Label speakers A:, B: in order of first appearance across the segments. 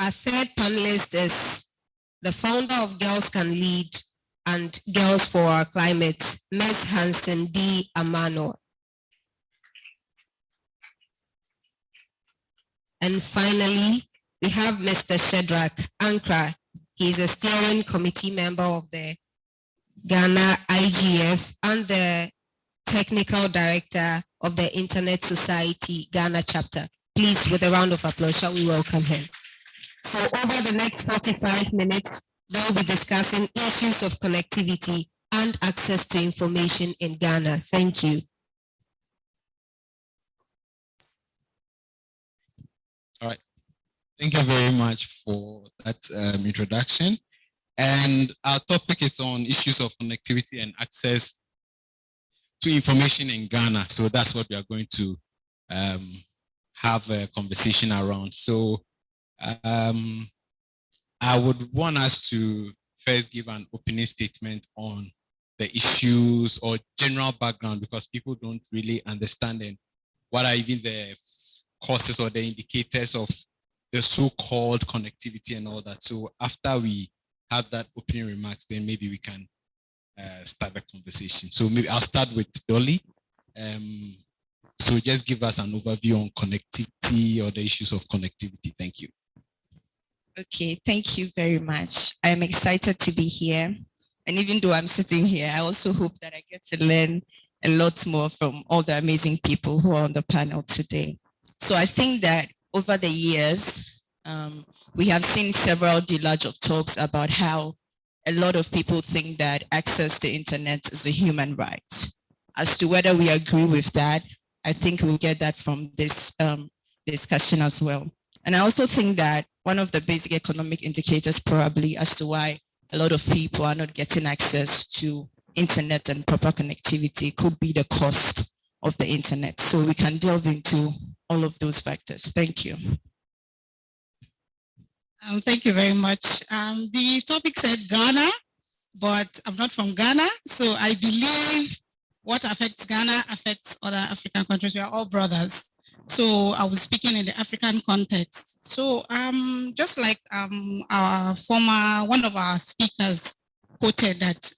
A: Our third panelist is the founder of Girls Can Lead and Girls for Our Climate, Ms. Hansen D. Amano. And finally, we have Mr. Shadrach Ankra. He's a steering committee member of the Ghana IGF and the technical director of the Internet Society Ghana chapter. Please, with a round of applause, shall we welcome him? So over the next 45 minutes, they'll be discussing issues of connectivity and access to information in Ghana. Thank you.
B: All right. Thank you very much for that introduction. And our topic is on issues of connectivity and access to information in Ghana. So that's what we are going to have a conversation around. So I would want us to first give an opening statement on the issues or general background, because people don't really understand what are even the causes or the indicators of the so-called connectivity and all that. So after we have that opening remarks, then maybe we can start the conversation. So maybe I'll start with Dolly. So just give us an overview on connectivity or the issues of connectivity. Thank you.
C: Okay, thank you very much. I'm excited to be here. And even though I'm sitting here, I also hope that I get to learn a lot more from all the amazing people who are on the panel today. So I think that over the years, we have seen several deluge of talks about how a lot of people think that access to internet is a human right. As to whether we agree with that, I think we'll get that from this discussion as well. And I also think that one of the basic economic indicators probably as to why a lot of people are not getting access to internet and proper connectivity could be the cost of the internet. So we can delve into all of those factors. Thank you.
D: Thank you very much. The topic said Ghana, but I'm not from Ghana. So I believe what affects Ghana affects other African countries. We are all brothers. So I was speaking in the African context. So just like one of our speakers quoted that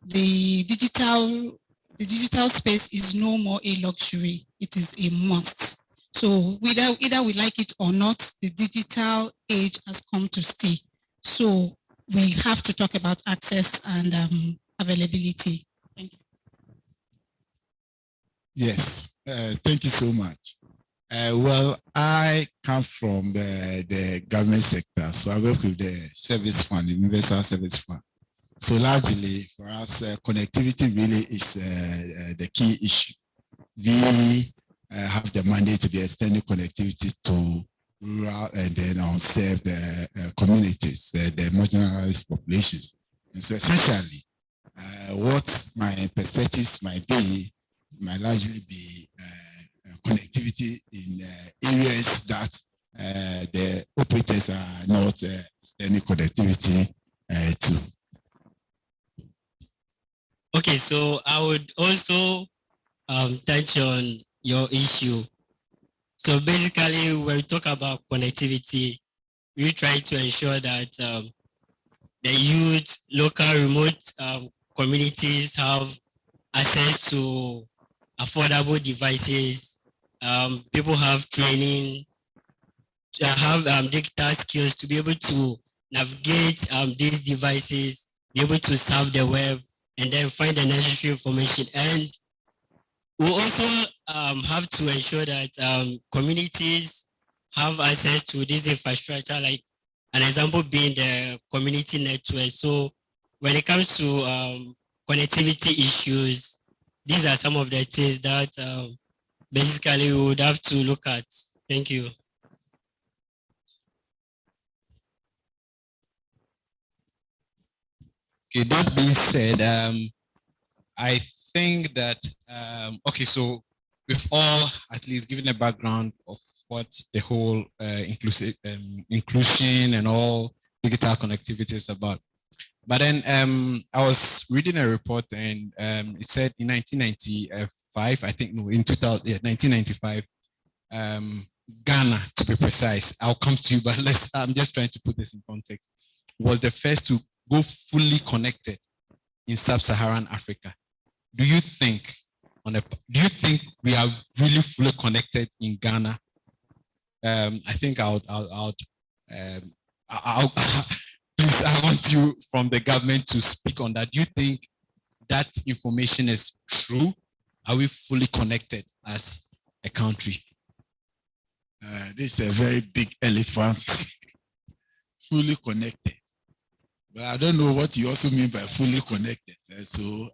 D: the digital space is no more a luxury, it is a must. So either we like it or not, the digital age has come to stay. So we have to talk about access and availability. Thank you.
E: Yes, thank you so much. Well, I come from the government sector, so I work with the service fund, the Universal Service Fund. So largely for us, connectivity really is the key issue. We have the mandate to be extending connectivity to rural and then unserved communities, the marginalized populations. And so essentially, what my perspectives might largely be connectivity in areas that the operators are not extending connectivity to.
F: Okay, so I would also touch on your issue. So basically, when we talk about connectivity, we try to ensure that the youth, local, remote communities have access to affordable devices. People have training, have digital skills to be able to navigate these devices, be able to surf the web, and then find the necessary information. And we also have to ensure that communities have access to this infrastructure, like an example being the community network. So when it comes to connectivity issues, these are some of the things that basically we would have to look at. Thank you.
B: Okay, that being said, I think that, okay, so we've all at least given a background of what the whole inclusion and all digital connectivity is about. But then I was reading a report and it said in 1995, I think, no, in 1995, Ghana, to be precise, I'll come to you, but I'm just trying to put this in context, was the first to go fully connected in sub-Saharan Africa. Do you think we are really fully connected in Ghana? I think I'll please, I want you from the government to speak on that. Do you think that information is true? Are we fully connected as a country?
E: This is a very big elephant, fully connected. But I don't know what you also mean by fully connected. So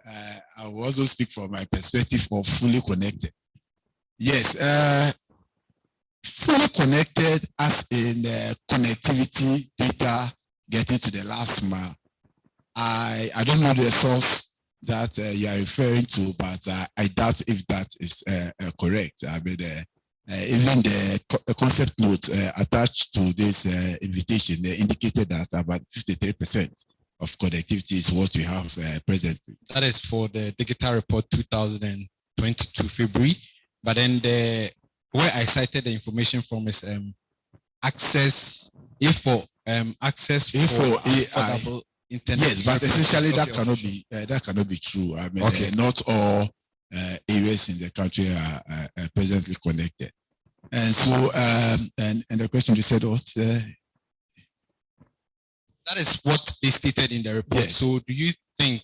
E: I will also speak from my perspective of fully connected. Yes, fully connected as in connectivity data getting to the last mile. I don't know the source that you are referring to, but I doubt if that is correct. I mean, even the concept note attached to this invitation indicated that about 53% of connectivity is what we have presently.
B: That is for the digital report 2022 February. But then where I cited the information from is access for affordable internet.
E: Yes, but essentially that cannot be true. I mean, okay. Not all areas in the country are presently connected. And so, and the question you said, what?
B: That is what they stated in the report. Yes. So do you think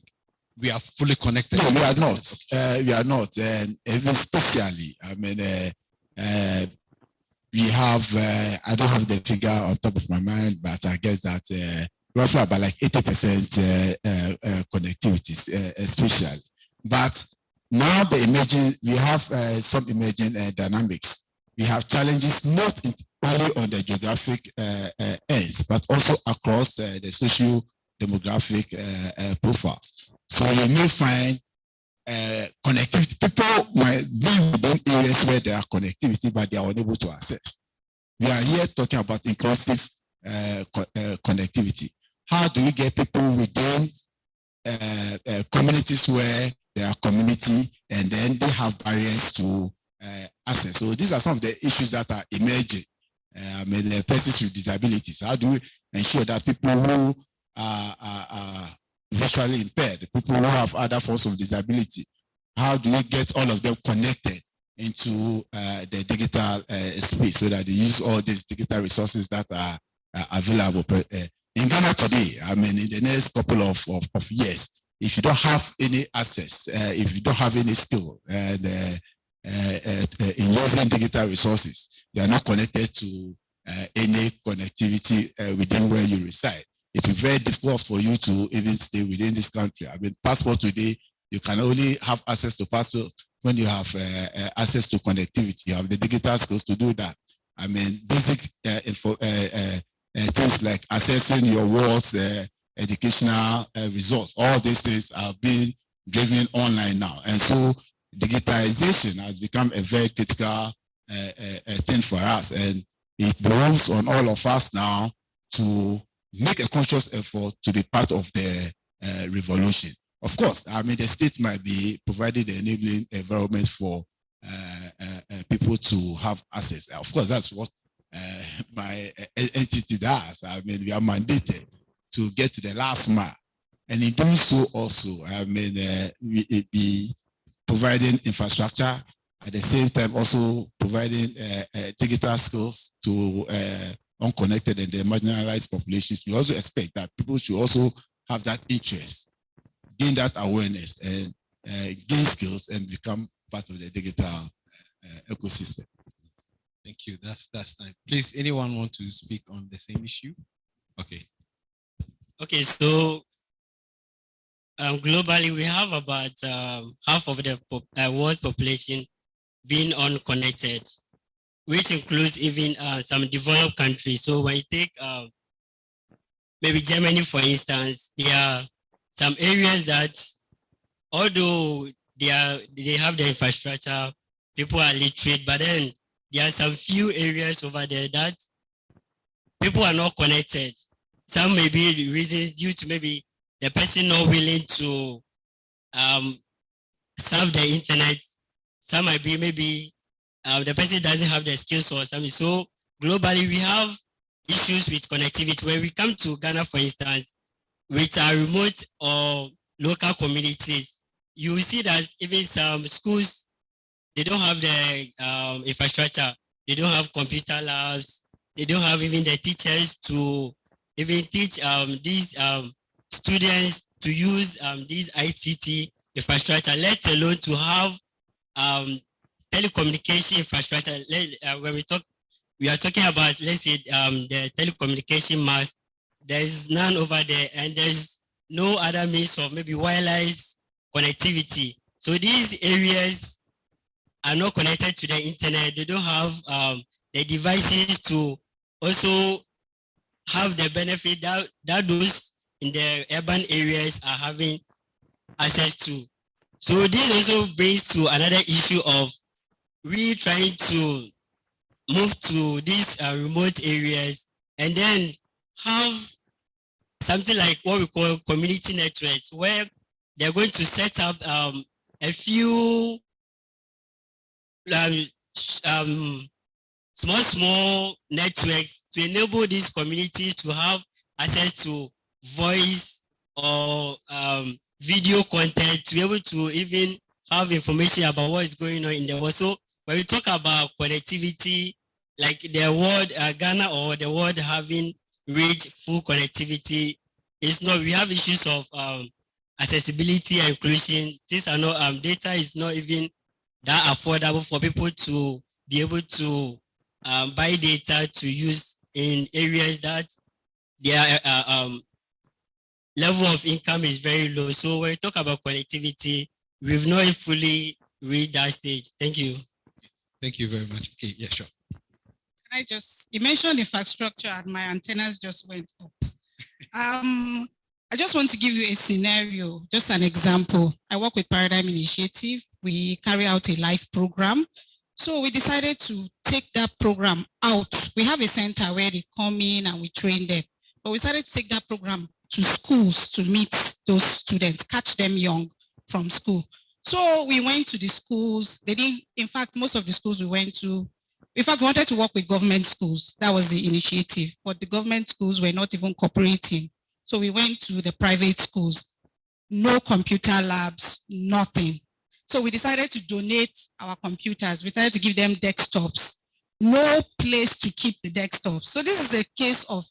B: we are fully connected?
E: No, we are not. We are not. And even especially, I mean, we have, I don't have the figure on top of my mind, but I guess that roughly about like 80% connectivity, especially. But now we have some emerging dynamics. We have challenges not only on the geographic ends, but also across the socio-demographic profile. So you may find connectivity. People might be within areas where there are connectivity, but they are unable to access. We are here talking about inclusive connectivity. How do we get people within communities where there are community and then they have barriers to access? So these are some of the issues that are emerging. I mean, persons with disabilities. How do we ensure that people who are visually impaired, people who have other forms of disability, how do we get all of them connected into the digital space so that they use all these digital resources that are available in Ghana today? I mean, in the next couple of years, if you don't have any access, if you don't have any skill and in using digital resources, you are not connected to any connectivity within where you reside. It will be very difficult for you to even stay within this country. I mean, passport today, you can only have access to passport when you have access to connectivity. You have the digital skills to do that. I mean, basic things like accessing your world's educational resource. All these things are being driven online now. And so digitalization has become a very critical thing for us. And it belongs on all of us now to make a conscious effort to be part of the revolution. Of course, I mean, the state might be providing the enabling environment for people to have access. Of course, that's what my entity does. I mean, we are mandated to get to the last mile. And in doing so also, I mean, we be providing infrastructure, at the same time also providing digital skills to unconnected and the marginalized populations. We also expect that people should also have that interest, gain that awareness, and gain skills and become part of the digital ecosystem.
B: Thank you. That's time. Please, anyone want to speak on the same issue? Okay.
F: Okay, so globally, we have about half of the world's population being unconnected, which includes even some developed countries. So when you take maybe Germany, for instance, there are some areas that, although they have the infrastructure, people are literate, but then there are some few areas over there that people are not connected. Some may be reasons due to maybe the person not willing to surf the internet. Some might be maybe the person doesn't have the skills or something. So globally, we have issues with connectivity. When we come to Ghana, for instance, with our remote or local communities, you will see that even some schools, they don't have the infrastructure. They don't have computer labs. They don't have even the teachers to even teach these students to use these ICT infrastructure, let alone to have telecommunication infrastructure. When we are talking about, let's say, the telecommunication mast, there is none over there, and there's no other means of maybe wireless connectivity. So these areas are not connected to the internet. They don't have the devices to also have the benefit that those in the urban areas are having access to. So this also brings to another issue of we trying to move to these remote areas and then have something like what we call community networks, where they're going to set up a few small networks to enable these communities to have access to voice or video content, to be able to even have information about what is going on in the world. So when we talk about connectivity, like the world, Ghana or the world having reached full connectivity, it's not, we have issues of accessibility and inclusion. These are not, data is not even that affordable for people to be able to buy data to use in areas that their level of income is very low. So when we talk about connectivity, we've not fully reached that stage. Thank you.
B: Thank you very much. Okay, yeah, sure.
D: You mentioned infrastructure and my antennas just went up. I just want to give you a scenario, just an example. I work with Paradigm Initiative. We carry out a live program. So we decided to take that program out. We have a center where they come in and we train them. But we decided to take that program to schools to meet those students, catch them young from school. So we went to the schools. They didn't, in fact, most of the schools we went to, in fact, we wanted to work with government schools. That was the initiative, but the government schools were not even cooperating. So we went to the private schools, no computer labs, nothing. So we decided to donate our computers. We decided to give them desktops, no place to keep the desktops. So this is a case of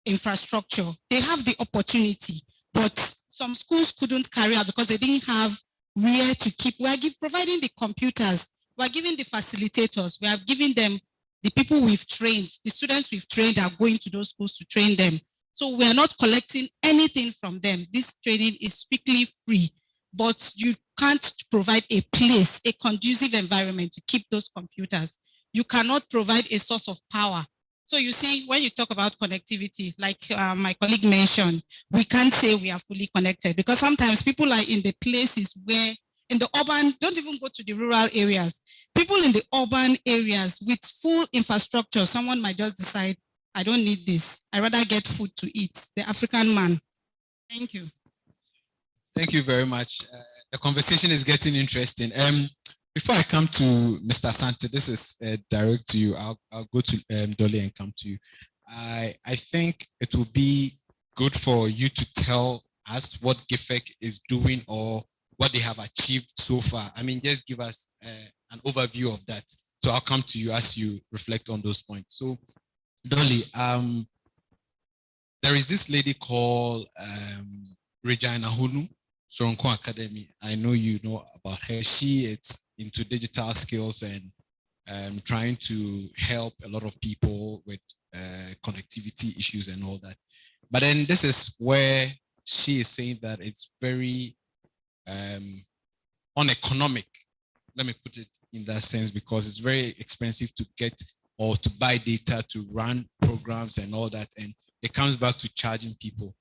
D: infrastructure. They have the opportunity, but some schools couldn't carry out because they didn't have where to keep. We are providing the computers. We are giving the facilitators. We are giving them the people we've trained. The students we've trained are going to those schools to train them. So we are not collecting anything from them. This training is strictly free, but you can't provide a place, a conducive environment to keep those computers. You cannot provide a source of power. So you see, when you talk about connectivity, like my colleague mentioned, we can't say we are fully connected because sometimes people are in the places where, in the urban, don't even go to the rural areas. People in the urban areas with full infrastructure, someone might just decide, I don't need this. I rather get food to eat. The African man. Thank you.
B: Thank you very much. The conversation is getting interesting. Before I come to Mr. Asante, this is direct to you. I'll go to Dolly and come to you. I think it will be good for you to tell us what GIFEC is doing or what they have achieved so far. I mean, just give us an overview of that. So I'll come to you as you reflect on those points. So Dolly, there is this lady called Regina Hunu, Soronko Academy. I know you know about her. She is into digital skills and trying to help a lot of people with connectivity issues and all that. But then this is where she is saying that it's very uneconomic. Let me put it in that sense, because it's very expensive to get or to buy data to run programs and all that. And it comes back to charging people.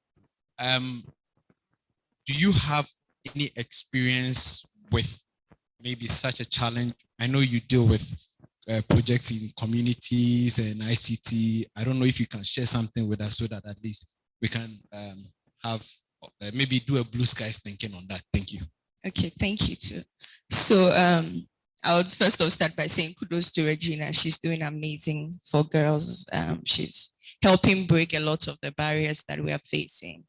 B: Do you have any experience with maybe such a challenge? I know you deal with projects in communities and ICT. I don't know if you can share something with us so that at least we can have maybe do a blue skies thinking on that. Thank you.
C: Okay, thank you too. So I would first of all start by saying kudos to Regina. She's doing amazing for girls. She's helping break a lot of the barriers that we are facing.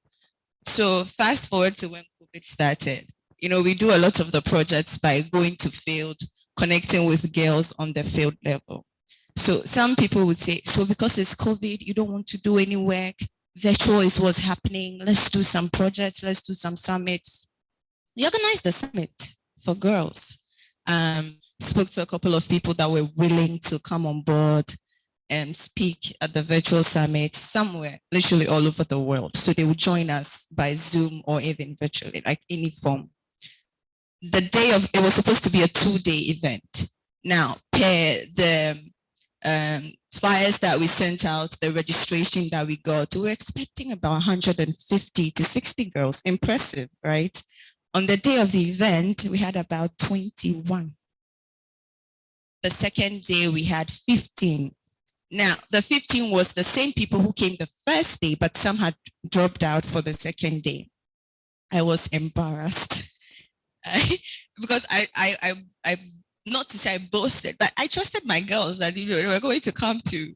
C: So fast forward to when COVID started. You know, we do a lot of the projects by going to field, connecting with girls on the field level. So some people would say, so because it's COVID, you don't want to do any work, virtual is what's happening, let's do some projects, let's do some summits. We organized the summit for girls. Spoke to a couple of people that were willing to come on board and speak at the virtual summit somewhere, literally all over the world. So they would join us by Zoom or even virtually, like any form. The day of, it was supposed to be a 2-day event. Now, per the flyers that we sent out, the registration that we got, we were expecting about 150 to 60 girls. Impressive, right? On the day of the event, we had about 21. The second day, we had 15. Now, the 15 was the same people who came the first day, but some had dropped out for the second day. I was embarrassed because I not to say I boasted, but I trusted my girls that they were going to come to.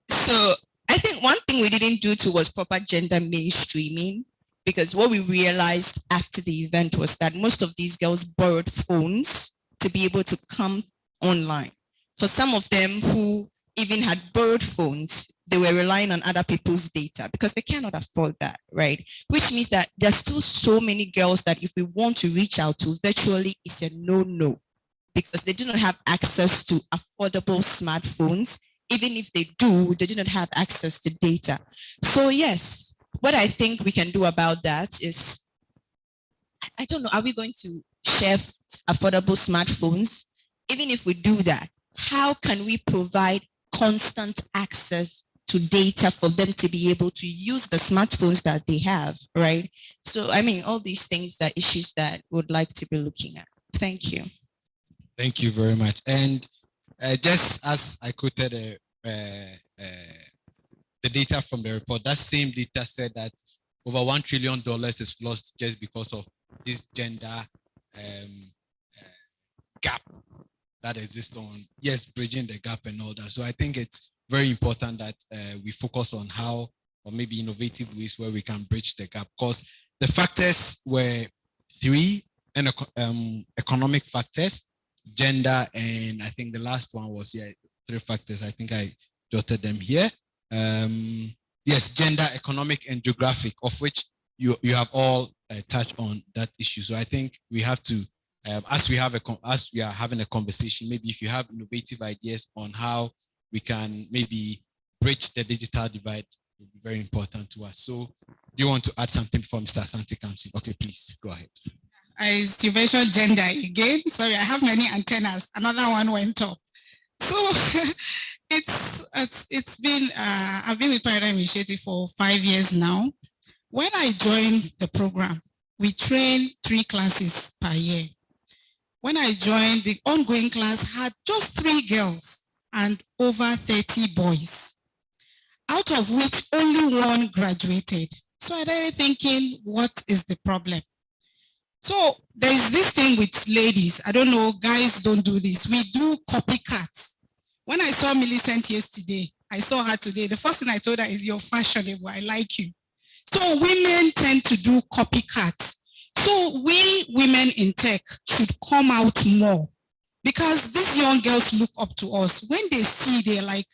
C: So I think one thing we didn't do too was proper gender mainstreaming, because what we realized after the event was that most of these girls borrowed phones to be able to come online. For some of them who even had borrowed phones, they were relying on other people's data because they cannot afford that, right? Which means that there's still so many girls that if we want to reach out to virtually, it's a no-no, because they do not have access to affordable smartphones. Even if they do not have access to data. So yes, what I think we can do about that is, I don't know, are we going to share affordable smartphones? Even if we do that, how can we provide constant access to data for them to be able to use the smartphones that they have, right? So, I mean, all these things are issues that we would like to be looking at. Thank you.
B: Thank you very much. And just as I quoted the data from the report, that same data said that over $1 trillion is lost just because of this gender gap that exists on, yes, bridging the gap and all that. So I think it's very important that we focus on how, or maybe innovative ways where we can bridge the gap, because the factors were 3, and economic factors, gender, and I think the last one was 3 factors. I think I jotted them here. Yes, gender, economic, and geographic, of which you have all touched on that issue. So I think we have to, as we are having a conversation, maybe if you have innovative ideas on how we can maybe bridge the digital divide, it will be very important to us. So do you want to add something before Mr. Asante comes in? Okay, please go ahead.
D: As you mentioned gender again, sorry, I have many antennas. Another one went up. So it's been, I've been with Paradigm Initiative for 5 years now. When I joined the program, we train 3 classes per year. When I joined, the ongoing class had just 3 girls and over 30 boys, out of which only 1 graduated. So I started thinking, what is the problem? So there's this thing with ladies. I don't know, guys don't do this. We do copycats. When I saw Millicent yesterday, I saw her today. The first thing I told her is, you're fashionable, I like you. So women tend to do copycats. So we women in tech should come out more, because these young girls look up to us. When they see, they're like,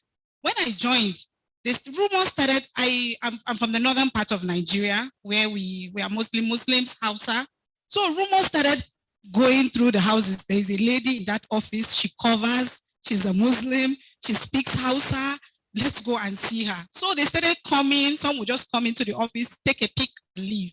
D: when I joined, this rumor started, I'm from the northern part of Nigeria, where we are mostly Muslims, Hausa. So rumors started going through the houses. There's a lady in that office, she covers, she's a Muslim, she speaks Hausa, let's go and see her. So they started coming, some would just come into the office, take a pic and leave.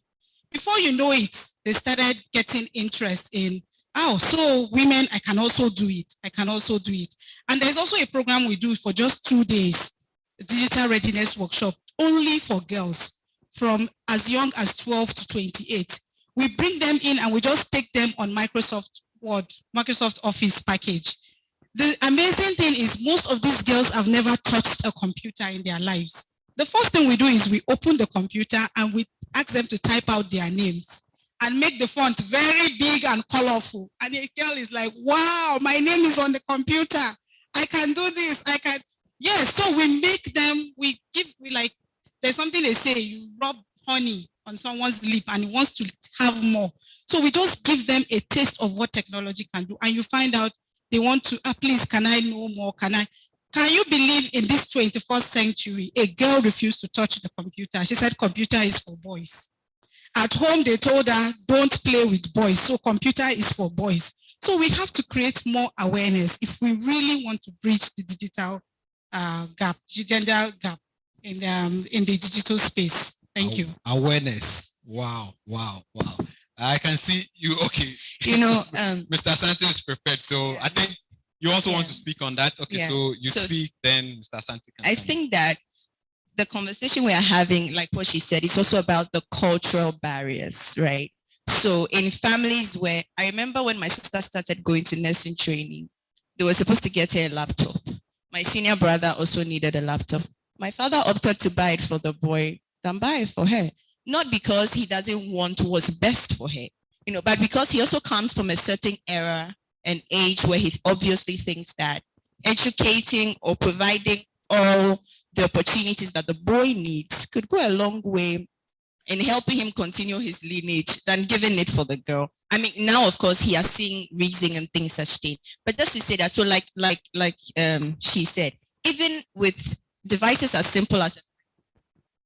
D: Before you know it, they started getting interest in, oh, so women, I can also do it, I can also do it. And there's also a program we do for just 2 days, a digital readiness workshop, only for girls from as young as 12 to 28. We bring them in and we just take them on Microsoft Word, Microsoft Office package. The amazing thing is most of these girls have never touched a computer in their lives. The first thing we do is we open the computer and we ask them to type out their names. and make the font very big and colorful. And the girl is like, wow, my name is on the computer. I can do this. I can. Yes, so we make them, we like, there's something they say, you rub honey on someone's lip and he wants to have more. So we just give them a taste of what technology can do. And you find out they want to, please, can I know more? Can you believe in this 21st century, a girl refused to touch the computer. She said, computer is for boys. At home, they told her, don't play with boys. So computer is for boys. So we have to create more awareness if we really want to bridge the digital gap, gender gap in the digital space. Thank you.
B: Awareness. Wow. I can see you. Okay.
C: You know,
B: Mr. Asante is prepared. So I think you also want to speak on that. Okay, so you speak, then Mr. Asante can. I
C: think that the conversation we are having, like what she said, is also about the cultural barriers, right? So in families where, I remember when my sister started going to nursing training, they were supposed to get her a laptop. My senior brother also needed a laptop. My father opted to buy it for the boy than buy it for her. Not because he doesn't want what's best for her, you know, but because he also comes from a certain era and age where he obviously thinks that educating or providing all the opportunities that the boy needs could go a long way in helping him continue his lineage than giving it for the girl. I mean, now, of course, he is seeing reason and things such thing. But just to say that, so like she said, even with devices as simple as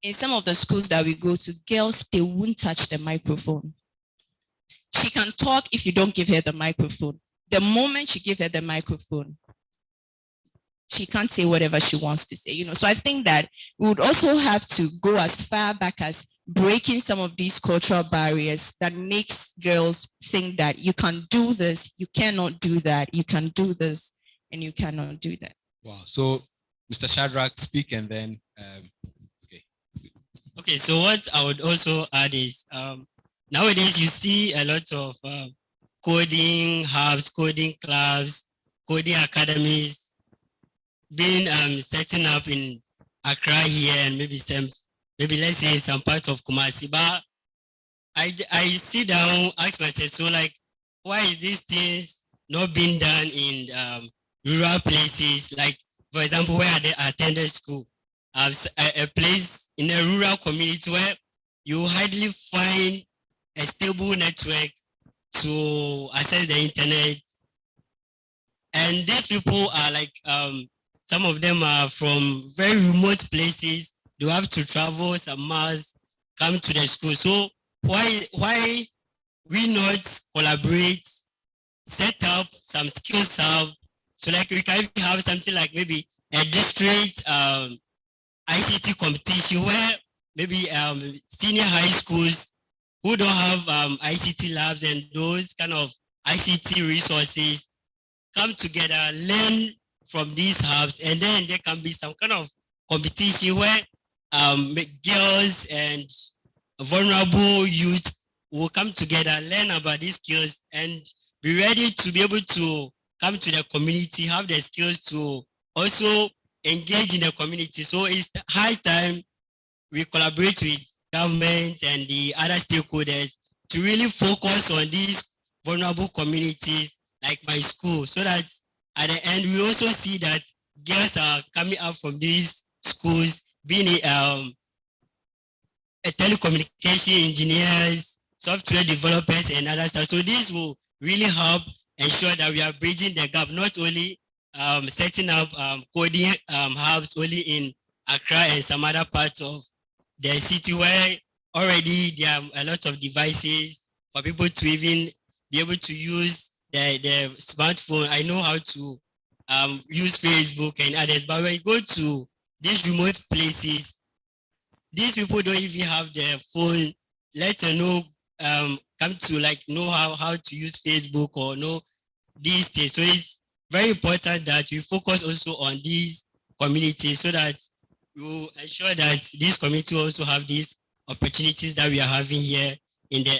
C: in some of the schools that we go to, girls, they won't touch the microphone. She can talk if you don't give her the microphone. The moment you give her the microphone, she can't say whatever she wants to say, you know. So I think that we would also have to go as far back as breaking some of these cultural barriers that makes girls think that you can do this, you cannot do that, you can do this, and you cannot do that.
B: Wow. So Mr. Shadrach, speak, and then
F: Okay, so what I would also add is nowadays you see a lot of coding hubs, coding clubs, coding academies being setting up in Accra here and maybe let's say some parts of Kumasi. But I sit down, ask myself, so like, why is these things not being done in rural places? Like, for example, where I attended school, a place in a rural community where you hardly find a stable network to access the internet. And these people are like, some of them are from very remote places. They have to travel some miles, come to the school. So why we not collaborate, set up some skills hub, so like we can have something like maybe a district ICT competition where maybe senior high schools who don't have ICT labs and those kind of ICT resources come together, learn from these hubs, and then there can be some kind of competition where girls and vulnerable youth will come together, learn about these skills, and be ready to be able to come to the community, have the skills to also engage in the community. So it's high time we collaborate with government and the other stakeholders to really focus on these vulnerable communities like my school, so that at the end we also see that girls are coming up from these schools being a telecommunication engineers, software developers, and other stuff. So this will really help ensure that we are bridging the gap, not only setting up coding hubs only in Accra and some other parts of the city where already there are a lot of devices for people to even be able to use the smartphone. I know how to use Facebook and others, but when you go to these remote places, these people don't even have their phone, let alone come to like know how to use Facebook or know these things. So it's very important that we focus also on these communities so that we will ensure that these communities also have these opportunities that we are having here in the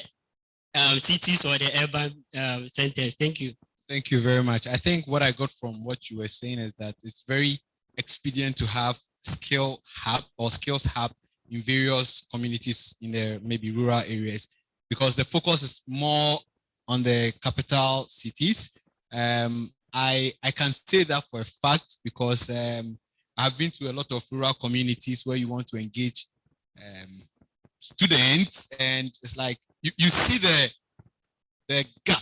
F: cities or the urban centers. Thank you.
B: Thank you very much. I think what I got from what you were saying is that it's very expedient to have skill hub or skills hub in various communities in the maybe rural areas. because the focus is more on the capital cities. I can say that for a fact because I've been to a lot of rural communities where you want to engage students, and it's like you see the gap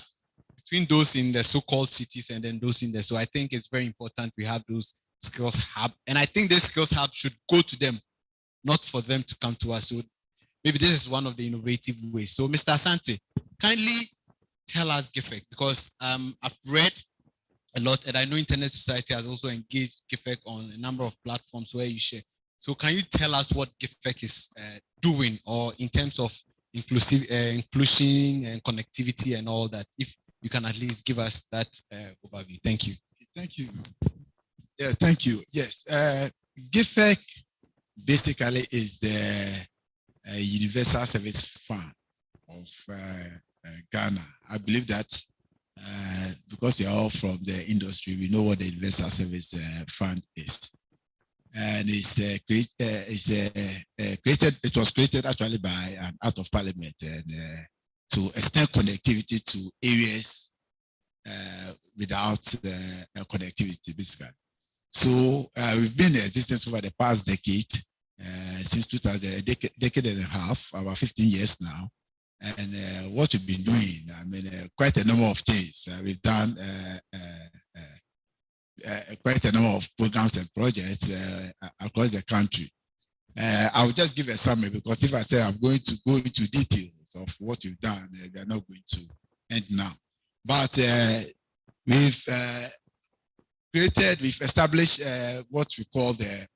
B: between those in the so-called cities and then those in there. So I think it's very important we have those skills hub, and I think this skills hub should go to them, not for them to come to us. So maybe this is one of the innovative ways. So Mr. Asante, kindly tell us GIFEC, because I've read a lot, and I know Internet Society has also engaged GIFEC on a number of platforms where you share. So can you tell us what GIFEC is doing, or in terms of inclusion and connectivity and all that, if you can at least give us that overview. Thank you.
E: Thank you. Yeah, thank you. Yes, GIFEC basically is the Universal Service Fund of Ghana. I believe that because we are all from the industry, we know what the Universal Service Fund is. And it was created actually by an Act of Parliament, and to extend connectivity to areas without connectivity, basically. So we've been in existence over the past decade, since 2000, a decade and a half, about 15 years now. And what we've been doing, I mean, quite a number of things. We've done quite a number of programs and projects across the country. I will just give a summary, because if I say I'm going to go into details of what we've done, we are not going to end now. But we've established what we call the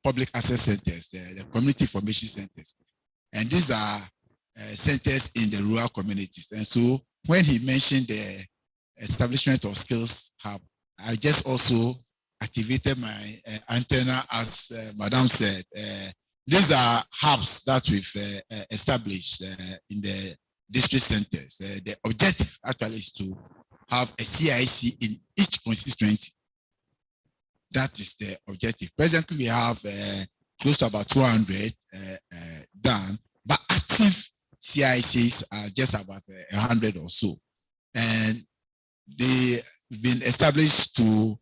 E: public access centers, the community information centers. And these are centers in the rural communities. And so when he mentioned the establishment of skills hub, I just also activated my antenna, as Madam said. These are hubs that we've established in the district centers. The objective actually is to have a CIC in each constituency. That is the objective. Presently, we have close to about 200 done, but active CICs are just about 100 or so. And they've been established to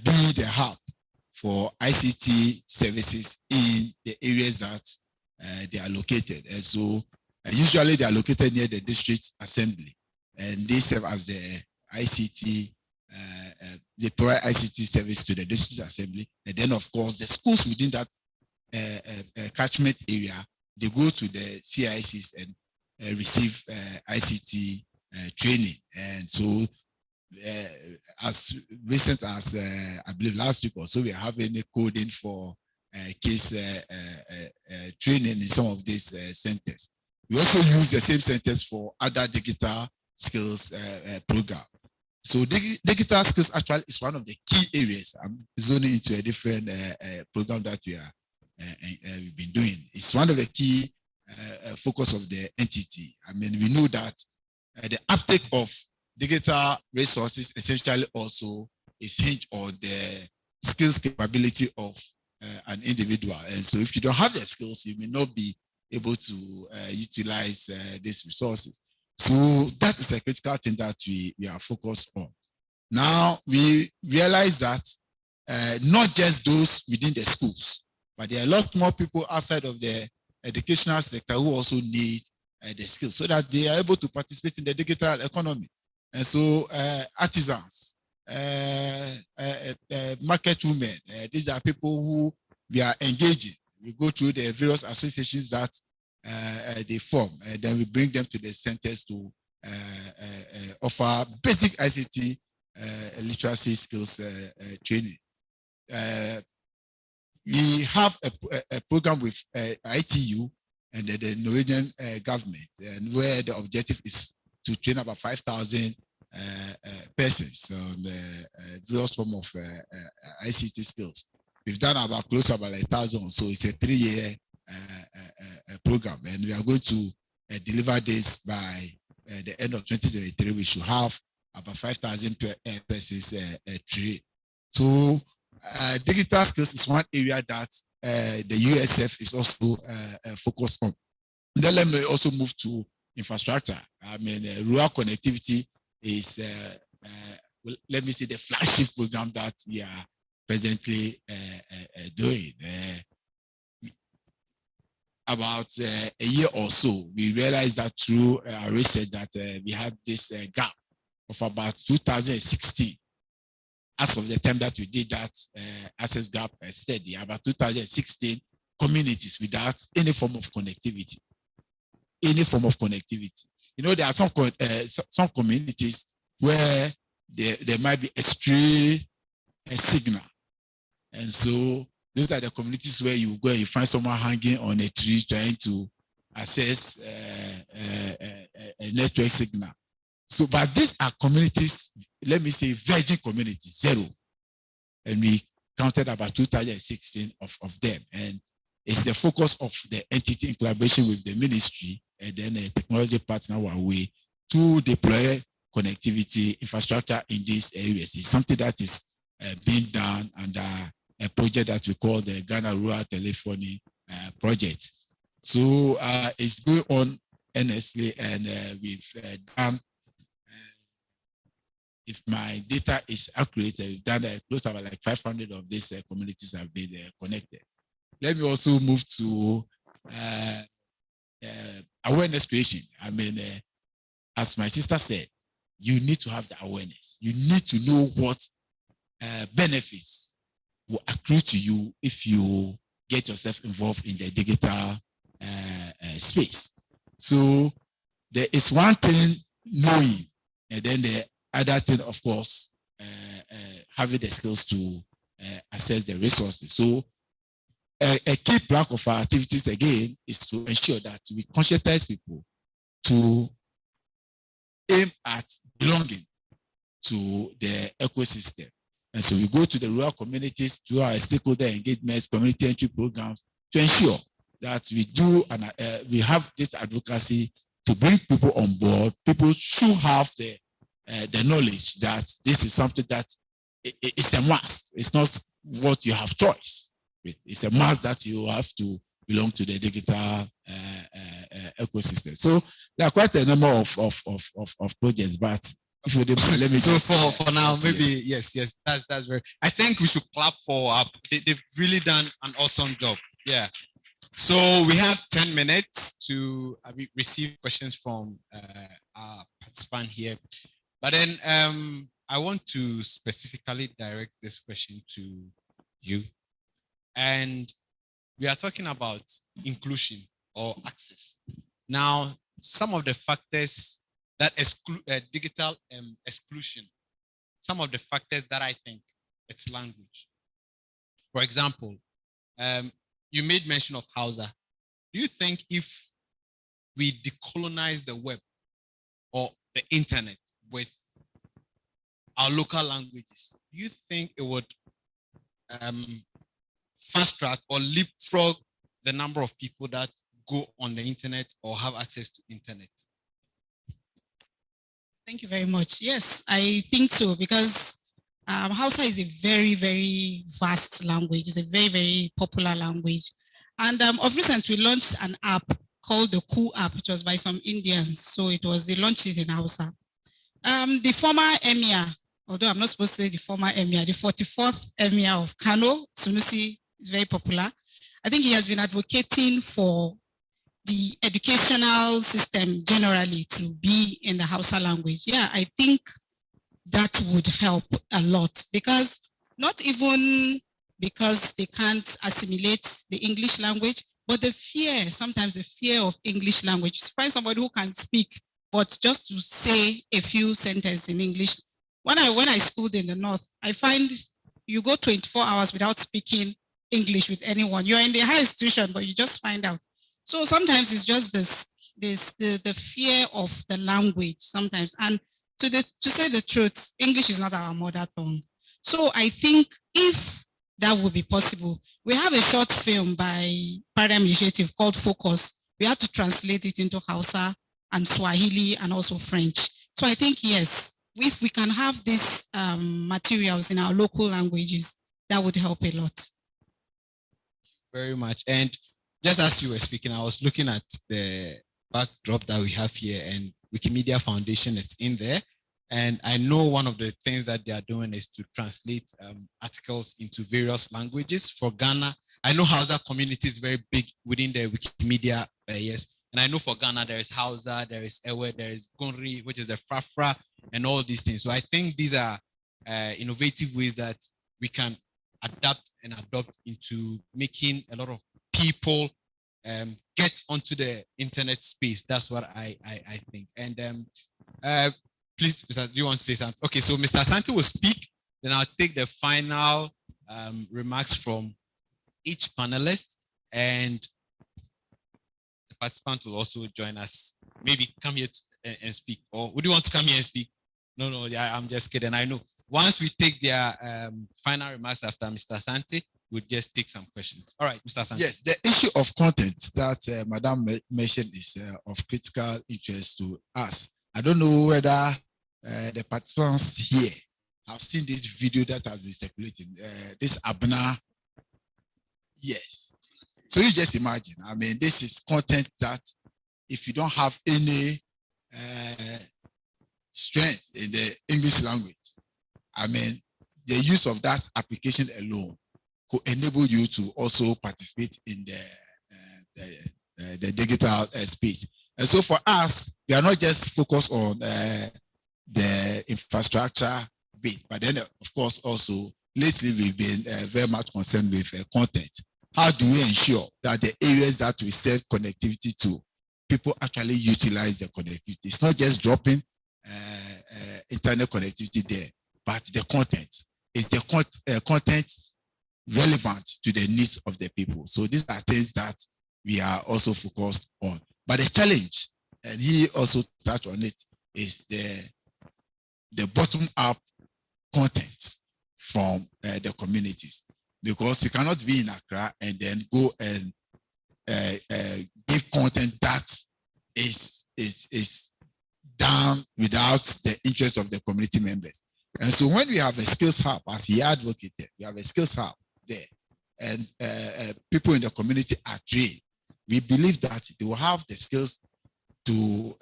E: be the hub for ICT services in the areas that they are located. And so usually they are located near the district assembly, and they serve as the ICT, they provide ICT service to the district assembly. And then of course the schools within that catchment area, they go to the CICs and receive ICT training. And so as recent as I believe last week or so, we are having a coding for case training in some of these centers. We also use the same centers for other digital skills program. So digital skills actually is one of the key areas. I'm zoning into a different program that we've been doing. It's one of the key focus of the entity. I mean, we know that the uptake of digital resources essentially also is hinged on the skills capability of an individual. And so if you don't have the skills, you may not be able to utilize these resources. So that is a critical thing that we are focused on. Now, we realize that not just those within the schools, but there are a lot more people outside of the educational sector who also need the skills so that they are able to participate in the digital economy. And so artisans, market women, these are people who we are engaging. We go through the various associations that they form, and then we bring them to the centers to offer basic ICT literacy skills training. We have a program with ITU and the Norwegian government, and where the objective is to train about 5,000 persons on various form of ICT skills. We've done about close to about 1,000, so it's a 3-year program, and we are going to deliver this by the end of 2023. We should have about 5,000 persons trained. So digital skills is one area that the USF is also focused on. Then let me also move to infrastructure. I mean, rural connectivity is, well, let me say, the flagship program that we are presently doing. About a year or so, we realized that through our research that we had this gap of about 2016. As of the time that we did that access gap study, about 2016, communities without any form of connectivity. Any form of connectivity. You know, there are some communities where there might be a stray signal. And so those are the communities where you go and you find someone hanging on a tree trying to access a network signal. So, but these are communities, let me say virgin communities, zero. And we counted about 2016 of them. And it's the focus of the entity in collaboration with the ministry and then a technology partner Huawei to deploy connectivity infrastructure in these areas. It's something that is being done under a project that we call the Ghana Rural Telephony project. So it's going on earnestly, and we've done, if my data is accurate, we've done close to about like 500 of these communities have been connected. Let me also move to awareness creation. I mean, as my sister said, you need to have the awareness. You need to know what benefits will accrue to you if you get yourself involved in the digital space. So there is one thing knowing, and then the other thing, of course, having the skills to access the resources. So a key plank of our activities, again, is to ensure that we conscientize people to aim at belonging to the ecosystem. And so we go to the rural communities, to our stakeholder engagements, community entry programs, to ensure that we do and we have this advocacy to bring people on board. People should have the knowledge that this is something that it's a must. It's not what you have choice. It's a must that you have to belong to the digital ecosystem. So there are quite a number of projects, but if you didn't, let me
B: so
E: just,
B: for now, maybe yes, that's very. I think we should clap for they've really done an awesome job. Yeah. So we have 10 minutes to receive questions from our participant here, but then I want to specifically direct this question to you, and we are talking about inclusion or access. Now, some of the factors that exclude digital exclusion, some of the factors that I think it's language. For example, you made mention of Hausa. Do you think if we decolonize the web or the internet with our local languages, do you think it would fast track or leapfrog the number of people that go on the internet or have access to internet?
D: Thank you very much. Yes, I think so, because Hausa is a very, very vast language. It's a very, very popular language. And of recent, we launched an app called the Cool app. It was by some Indians. So they launched it in Hausa. The former emir, although I'm not supposed to say the former emir, the 44th emir of Kano, Sunusi, is very popular. I think he has been advocating for the educational system generally to be in the Hausa language. Yeah, I think that would help a lot, because not even because they can't assimilate the English language, but the fear, sometimes the fear of English language. You find somebody who can speak, but just to say a few sentences in English. When I schooled in the North, I find you go 24 hours without speaking English with anyone. You're in the higher institution, but you just find out. So sometimes it's just the fear of the language sometimes. And to say the truth, English is not our mother tongue. So I think if that would be possible, we have a short film by Paradigm Initiative called Focus. We have to translate it into Hausa and Swahili and also French. So I think, yes, if we can have these materials in our local languages, that would help a lot.
B: Very much. And just as you were speaking, I was looking at the backdrop that we have here, and Wikimedia Foundation is in there. And I know one of the things that they are doing is to translate articles into various languages for Ghana. I know Hausa community is very big within the Wikimedia, yes. And I know for Ghana, there is Hausa, there is Ewe, there is Gonri, which is the Frafra, and all these things. So I think these are innovative ways that we can adapt and adopt into making a lot of people get onto the internet space. That's what I think. And please, Mr. Do you want to say something? Okay, so Mr. Asante will speak, then I'll take the final remarks from each panelist, and the participant will also join us. Maybe come here and speak, or would you want to come here and speak? No, yeah, I'm just kidding. I know. Once we take their final remarks after Mr. Asante, we'll just take some questions. All right, Mr. Asante.
E: Yes, the issue of content that Madam mentioned is of critical interest to us. I don't know whether the participants here have seen this video that has been circulating, this Abna. Yes. So you just imagine, I mean, this is content that if you don't have any strength in the English language, I mean, the use of that application alone could enable you to also participate in the digital space. And so for us, we are not just focused on the infrastructure bit, but then of course also lately we've been very much concerned with content. How do we ensure that the areas that we send connectivity to, people actually utilize the connectivity? It's not just dropping internet connectivity there, but the content. Is the content relevant to the needs of the people? So these are things that we are also focused on. But the challenge, and he also touched on it, is the bottom-up content from the communities. Because you cannot be in Accra and then go and give content that is done without the interest of the community members. And so when we have a skills hub, as he advocated, we have a skills hub there, and people in the community are trained, we believe that they will have the skills to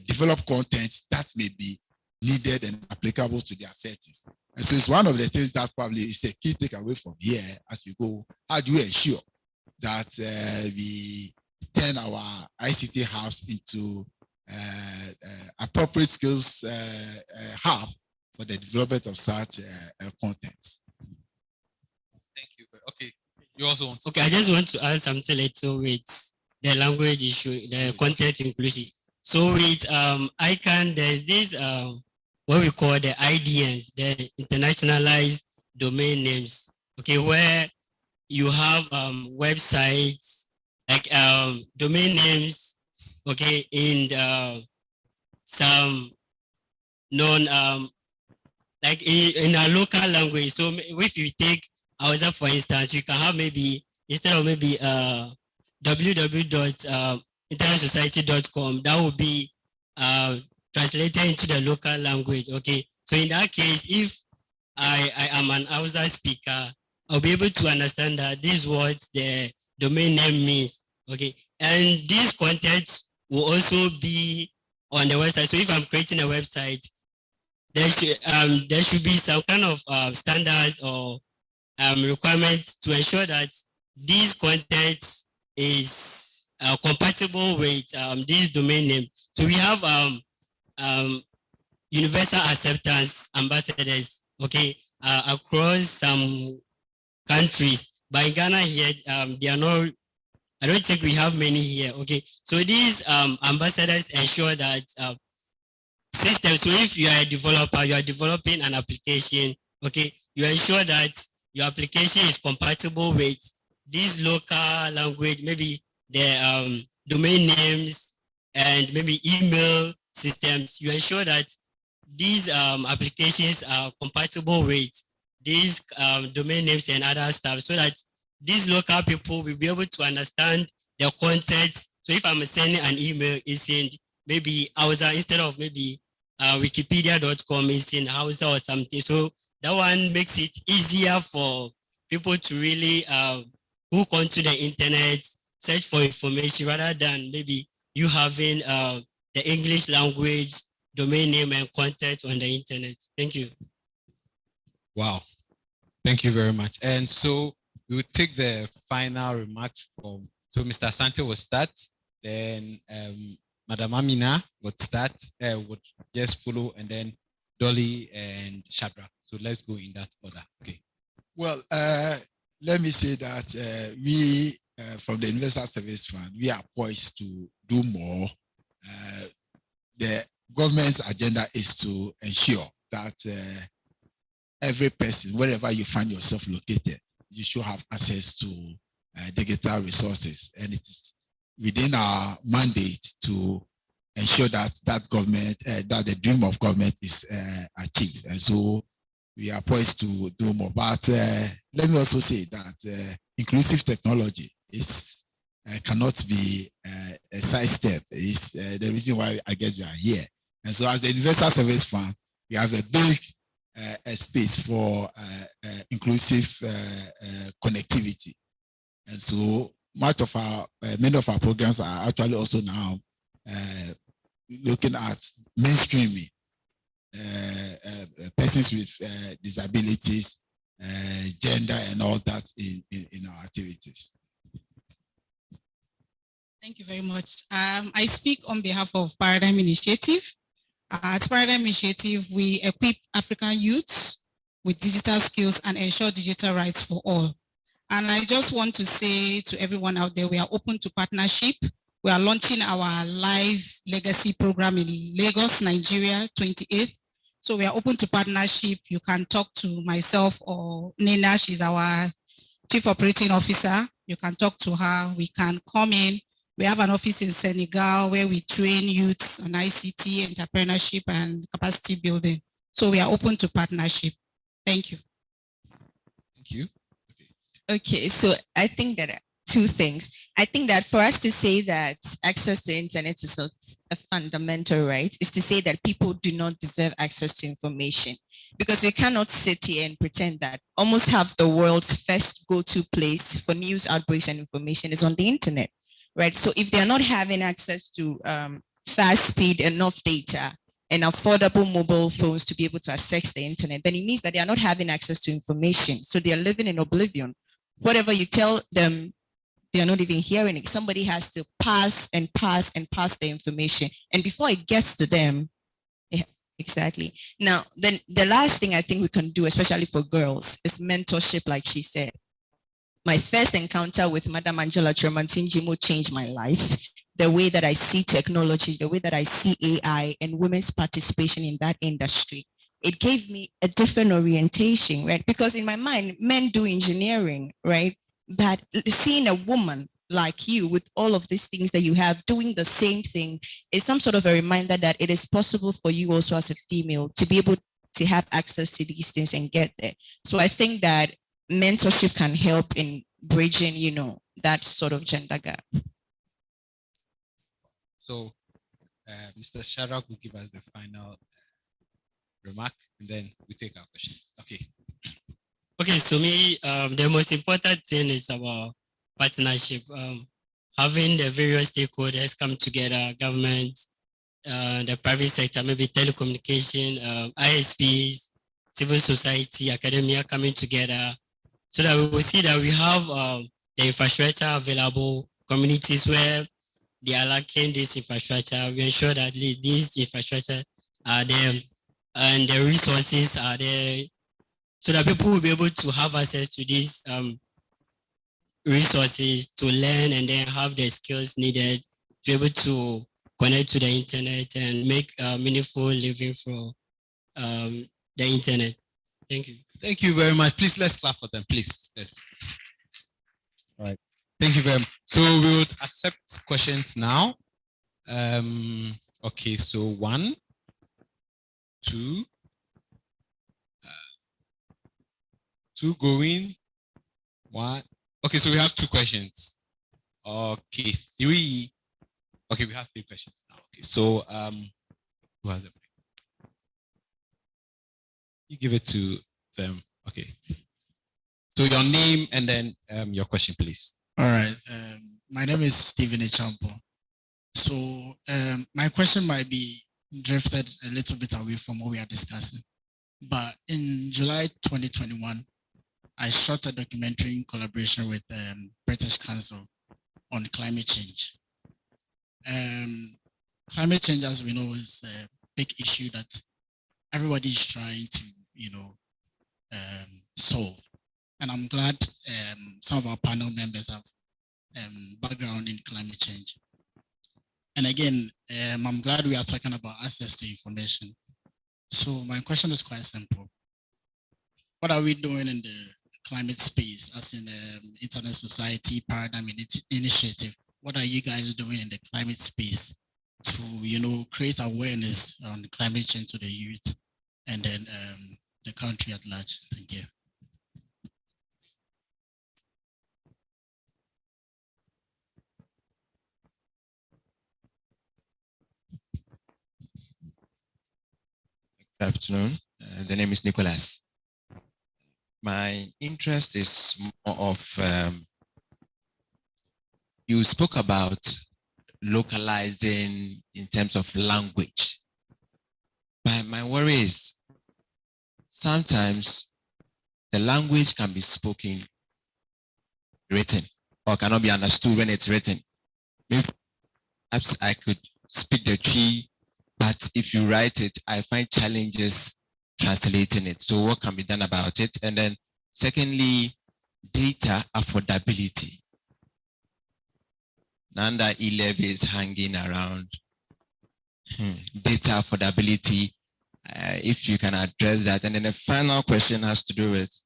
E: develop content that may be needed and applicable to their settings. And so it's one of the things that probably is a key takeaway from here as you go. How do you ensure that we turn our ICT house into appropriate skills hub for the development of such contents?
B: Thank you. Okay, you also want to.
F: Okay, I just want to add something little with the language issue, the content inclusion. So with ICANN, there's this what we call the IDNs, the internationalized domain names. Okay, where you have websites like domain names, okay, in some non like in a local language. So if you take Hausa, for instance, you can have maybe instead of maybe www.internetsociety.com, that would be translated into the local language. Okay, so in that case, if I am an Hausa speaker, I'll be able to understand that this is what the domain name means. Okay, and this content will also be on the website. So if I'm creating a website, there should be some kind of standards or requirements to ensure that this content is compatible with this domain name. So we have universal acceptance ambassadors, okay, across some countries. But in Ghana here, they are not. I don't think we have many here. Okay, so these ambassadors ensure that systems. So if you are a developer, you are developing an application. Okay, you ensure that your application is compatible with this local language, maybe the domain names and maybe email systems. You ensure that these applications are compatible with these domain names and other stuff, so that these local people will be able to understand the content. So if I'm sending an email, it's in maybe Hausa instead of maybe wikipedia.com, it's in Hausa or something. So that one makes it easier for people to really hook onto the internet, search for information rather than maybe you having the English language, domain name and content on the internet. Thank you.
B: Wow. Thank you very much. And so we will take the final remarks from, so Mr. Asante will start, then Madam Amina would start, would just follow, and then Dolly and Shadrach. So let's go in that order. Okay.
E: Well, let me say that we, from the Universal Service Fund, we are poised to do more. The government's agenda is to ensure that every person, wherever you find yourself located, you should have access to digital resources. And it is within our mandate to ensure that that government, that the dream of government is achieved. And so we are poised to do more. But let me also say that inclusive technology is cannot be a sidestep. It's the reason why I guess we are here. And so as the Universal Service Fund, we have a big space for inclusive connectivity. And so much of our, many of our programs are actually also now looking at mainstreaming persons with disabilities, gender, and all that in our activities.
D: Thank you very much. I speak on behalf of Paradigm Initiative. At Paradigm Initiative, we equip African youths with digital skills and ensure digital rights for all. And I just want to say to everyone out there, we are open to partnership. We are launching our live legacy program in Lagos, Nigeria, 28th. So we are open to partnership. You can talk to myself or Nina, she's our Chief Operating Officer. You can talk to her. We can come in. We have an office in Senegal where we train youths on ICT, entrepreneurship, and capacity building. So we are open to partnership. Thank you.
B: Thank you.
C: Okay, so I think that two things. I think that for us to say that access to internet is not a fundamental right is to say that people do not deserve access to information, because we cannot sit here and pretend that almost half the world's first go-to place for news outbreaks and information is on the internet, right? So if they're not having access to fast speed, enough data, and affordable mobile phones to be able to access the internet, then it means that they are not having access to information. So they are living in oblivion. Whatever you tell them, they are not even hearing it. Somebody has to pass and pass and pass the information. And before it gets to them, yeah, exactly. Now, then the last thing I think we can do, especially for girls, is mentorship, like she said. My first encounter with Madam Angela Tremantinjimo changed my life. The way that I see technology, the way that I see AI and women's participation in that industry, it gave me a different orientation, right? Because in my mind, men do engineering, right? But seeing a woman like you with all of these things that you have doing the same thing is some sort of a reminder that it is possible for you also as a female to be able to have access to these things and get there. So I think that mentorship can help in bridging, you know, that sort of gender gap.
B: So Mr. Shadrach will give us the final remark, and then we take our questions. Okay.
F: Okay, so me, the most important thing is about partnership. Having the various stakeholders come together, government, the private sector, maybe telecommunication, ISPs, civil society, academia coming together, so that we will see that we have the infrastructure available, communities where they are lacking this infrastructure. We ensure that these infrastructure are there and the resources are there, so that people will be able to have access to these resources to learn and then have the skills needed to be able to connect to the internet and make meaningful living from the internet. Thank you.
B: Thank you very much. Please, let's clap for them, please. All right. Thank you very much. So we would accept questions now. Okay, so 1, 2, 2 going, 1. Okay, so we have 2 questions. Okay, 3. Okay, we have 3 questions now. Okay, so who has it? You give it to them. Okay. So your name and then your question, please.
E: All right.
G: My name is Stephen Echampo. So my question might be drifted a little bit away from what we are discussing. But in July 2021, I shot a documentary in collaboration with British Council on climate change. Climate change, as we know, is a big issue that everybody is trying to, solve. And I'm glad some of our panel members have background in climate change. And again, I'm glad we are talking about access to information. So my question is quite simple. What are we doing in the climate space as in Internet Society Paradigm Initiative? What are you guys doing in the climate space to, create awareness on climate change to the youth and then the country at large? Thank you.
H: Good afternoon. The name is Nicholas. My interest is more of, you spoke about localizing in terms of language. But my worry is sometimes the language can be spoken, written, or cannot be understood when it's written. Maybe perhaps I could speak the tree, but if you write it, I find challenges translating it. So what can be done about it? And then secondly, data affordability. Nanda e-levy is hanging around. Data affordability, if you can address that. And then the final question has to do with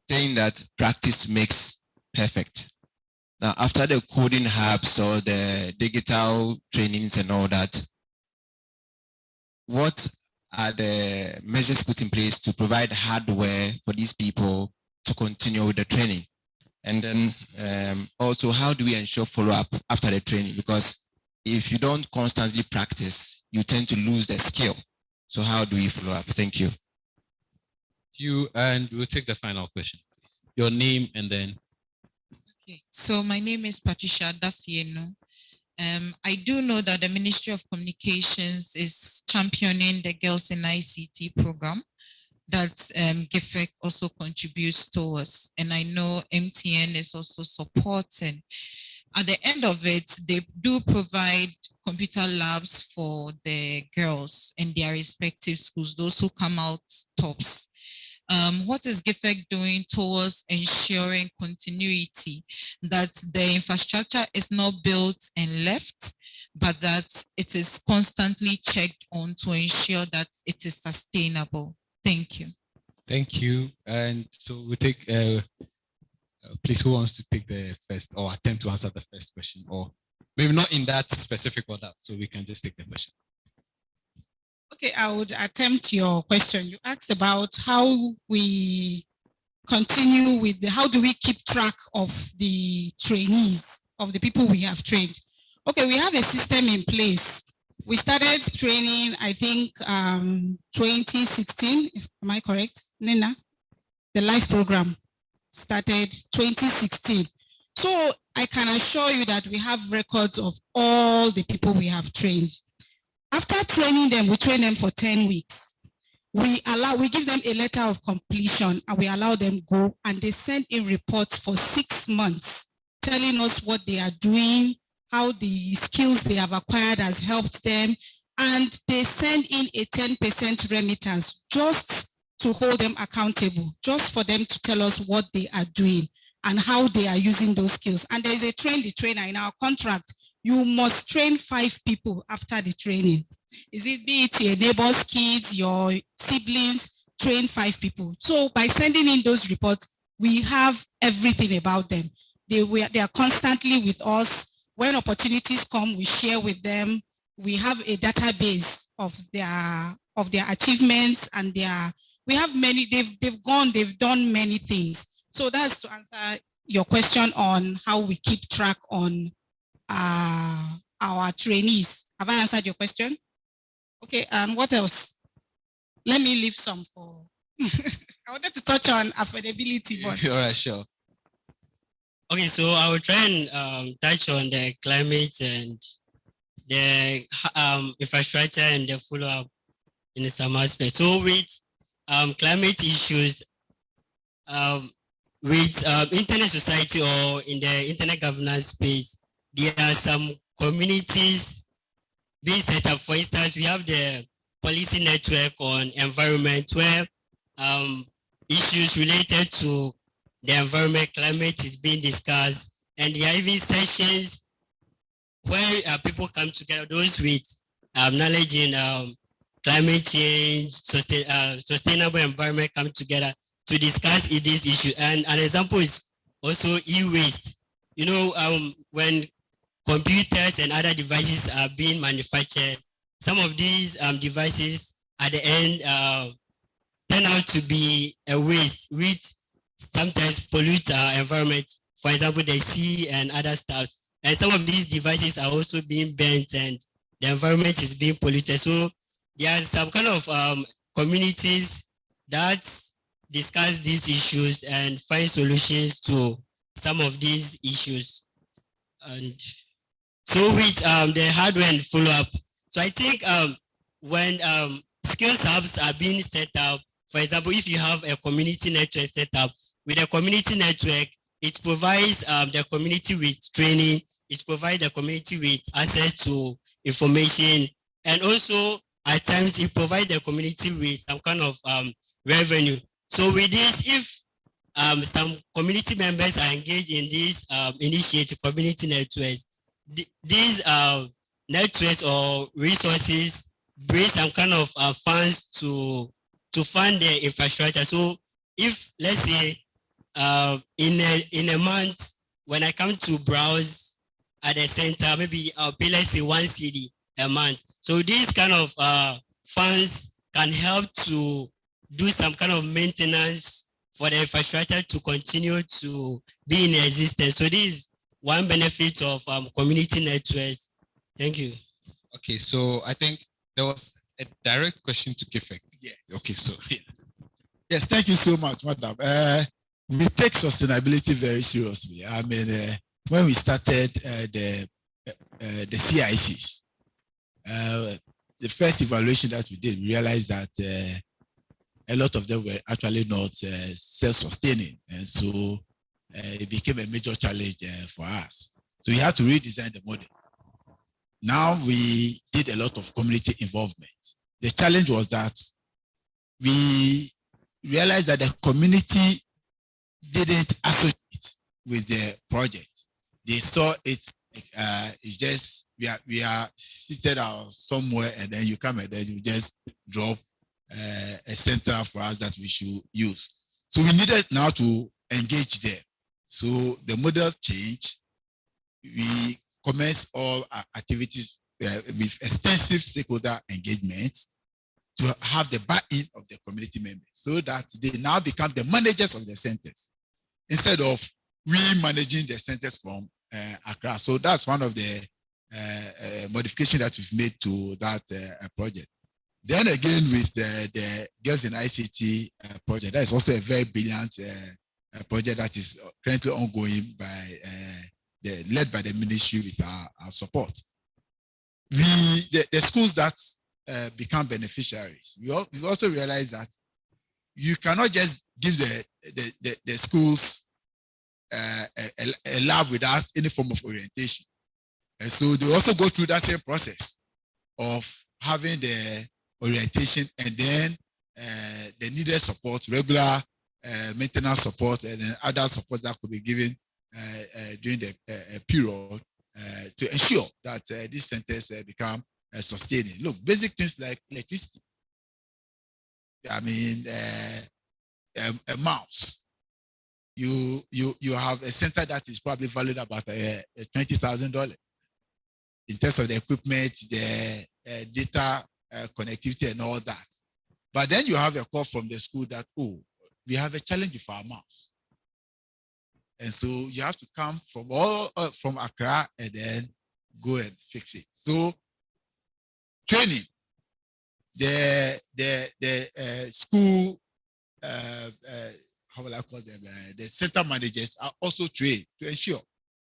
H: saying that practice makes perfect. Now, after the coding hubs or the digital trainings and all that, what are the measures put in place to provide hardware for these people to continue with the training? And then also, how do we ensure follow-up after the training? Because if you don't constantly practice, you tend to lose the skill. So how do we follow up? Thank you.
B: And we'll take the final question, please. Your name and then.
I: Okay, so my name is Patricia Dafieno. I do know that the Ministry of Communications is championing the Girls in ICT program that GIFEC also contributes towards. And I know MTN is also supporting. At the end of it, they do provide computer labs for the girls in their respective schools, those who come out tops. What is GIFEC doing towards ensuring continuity, that the infrastructure is not built and left, but that it is constantly checked on to ensure that it is sustainable? Thank you.
B: Thank you. And so we'll take, please, who wants to take the first or attempt to answer the first question, or maybe not in that specific order, so we can just take the question.
D: Okay, I would attempt your question. You asked about how we continue with how do we keep track of the trainees, of the people we have trained. Okay, we have a system in place. We started training, I think, 2016, am I correct, Nina? The live program started 2016. So I can assure you that we have records of all the people we have trained. After training them, we train them for 10 weeks. We give them a letter of completion and we allow them go, and they send in reports for 6 months, telling us what they are doing, how the skills they have acquired has helped them, and they send in a 10% remittance just to hold them accountable, just for them to tell us what they are doing and how they are using those skills. And there is a train the trainer in our contract. You must train 5 people after the training. Is it be it your neighbor's kids, your siblings, train 5 people. So by sending in those reports, we have everything about them. They are constantly with us. When opportunities come, we share with them. We have a database of their achievements, and we have many, they've done many things. So that's to answer your question on how we keep track on our trainees. Have I answered your question? Okay, what else? Let me leave some for, I wanted to touch on affordability, but.
B: All right, sure.
F: Okay, so I will try and touch on the climate and the infrastructure and the follow-up in some aspects. So with climate issues, with internet society or in the internet governance space, there are some communities being set up. For instance, we have the policy network on environment where issues related to the environment, climate is being discussed, and there are even sessions where people come together, those with knowledge in climate change, sustainable environment come together to discuss this issue. And an example is also e-waste. You know, when computers and other devices are being manufactured, some of these devices at the end turn out to be a waste, which sometimes pollute our environment. For example, the sea and other stuff. And some of these devices are also being burnt and the environment is being polluted. So there are some kind of communities that discuss these issues and find solutions to some of these issues. And so with the hardware and follow-up, so I think when skills hubs are being set up, for example, if you have a community network set up, with a community network, it provides the community with training, it provides the community with access to information, and also at times it provides the community with some kind of revenue. So with this, if some community members are engaged in this initiative, community networks, these networks or resources bring some kind of funds to fund the infrastructure. So if, let's say, in a month, when I come to browse at the center, maybe I'll pay, let's say, 1 cedi a month. So these kind of funds can help to do some kind of maintenance for the infrastructure to continue to be in existence. So this is one benefit of community networks. Thank you.
B: Okay, so I think there was a direct question to Kifek.
E: Yes.
B: Okay, so yeah.
E: Yes, thank you so much, madam. We take sustainability very seriously. I mean, when we started the CICs, the first evaluation that we did, we realized that a lot of them were actually not self-sustaining. And so it became a major challenge for us. So we had to redesign the model. Now we did a lot of community involvement. The challenge was that we realized that the community didn't associate with the project. They saw it, it's just, we are seated out somewhere and then you come and then you just drop a center for us that we should use. So we needed now to engage them. So the model changed. We commenced all our activities with extensive stakeholder engagement to have the buy-in of the community members so that they now become the managers of the centers instead of we managing the centers from Accra. So that's one of the modifications that we've made to that project. Then again, with the Girls in ICT project, that is also a very brilliant project that is currently ongoing by led by the ministry with our support. The schools that become beneficiaries, we also realize that you cannot just give the schools a lab without any form of orientation. And so they also go through that same process of having the orientation and then the needed support, regular maintenance support, and then other support that could be given during the period to ensure that these centers become sustaining. Look, basic things like electricity. I mean, a mouse. You have a center that is probably valued about $20,000 in terms of the equipment, the data connectivity, and all that. But then you have a call from the school that, oh, we have a challenge with our mouse. And so you have to come from Accra and then go and fix it. So training, the school how will I call them? The center managers are also trained to ensure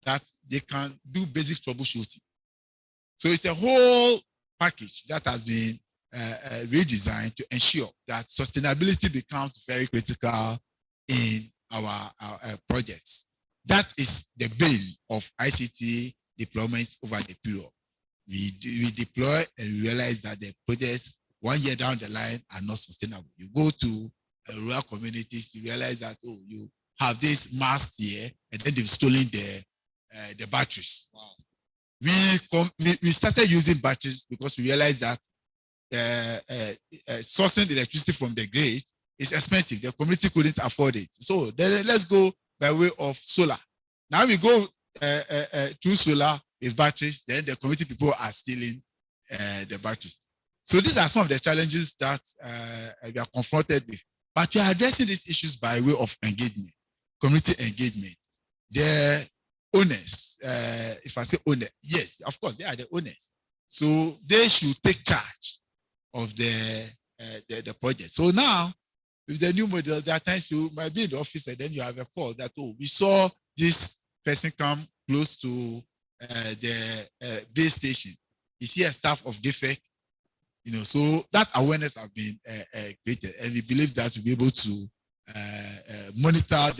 E: that they can do basic troubleshooting. So it's a whole package that has been redesigned to ensure that sustainability becomes very critical in our projects. That is the bane of ICT deployments over the period. We deploy and we realize that the projects 1 year down the line are not sustainable. You go to rural communities, you realize that, oh, you have this mast here, and then they've stolen the batteries. Wow. We started using batteries because we realized that sourcing electricity from the grid is expensive. The community couldn't afford it. So then let's go by way of solar. Now we go through solar with batteries, then the community people are stealing the batteries. So these are some of the challenges that we are confronted with. But we are addressing these issues by way of engagement, community engagement. The owners, if I say owner, yes, of course, they are the owners. So they should take charge of the project. So now, with the new model, there are times you might be in the office and then you have a call that, oh, we saw this person come close to the base station. Is he a staff of DFEC? You know, so that awareness has been created, and we believe that we'll be able to monitor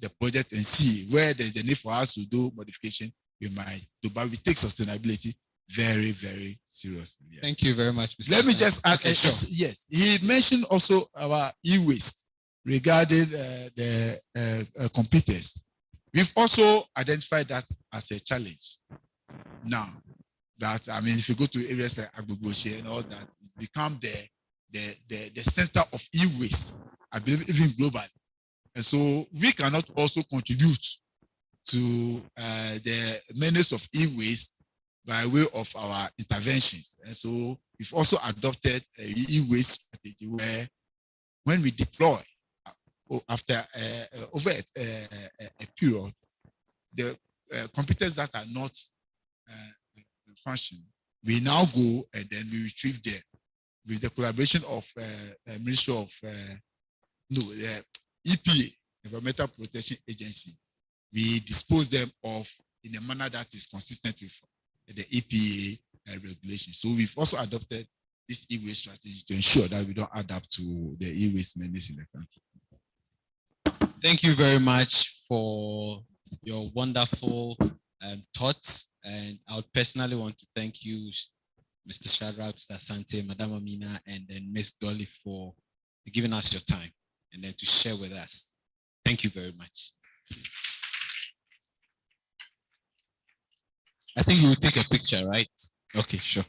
E: the project and see where there's a need for us to do modification. We might do, but we take sustainability very, very seriously. Yes.
B: Thank you very much, Mr.
E: Let me just add,
B: okay, sure.
E: Yes, he mentioned also our e-waste regarding the computers. We've also identified that as a challenge. Now, that, I mean, if you go to areas like Agbogboshe and all that, it's become the center of e-waste, I believe, even globally. And so we cannot also contribute to the menace of e-waste by way of our interventions. And so we've also adopted an e-waste strategy where when we deploy after over a period, the computers that are not function, we now go and then we retrieve them with the collaboration of Ministry of the EPA, Environmental Protection Agency. We dispose them of in a manner that is consistent with the EPA regulation. So we've also adopted this e-waste strategy to ensure that we don't adapt to the e-waste menace in the country.
B: Thank you very much for your wonderful thoughts. And I would personally want to thank you, Mr. Shadrach, Mr. Asante, Madam Amina, and then Ms. Dolly for giving us your time and then to share with us. Thank you very much. I think you will take a picture, right? Okay, sure.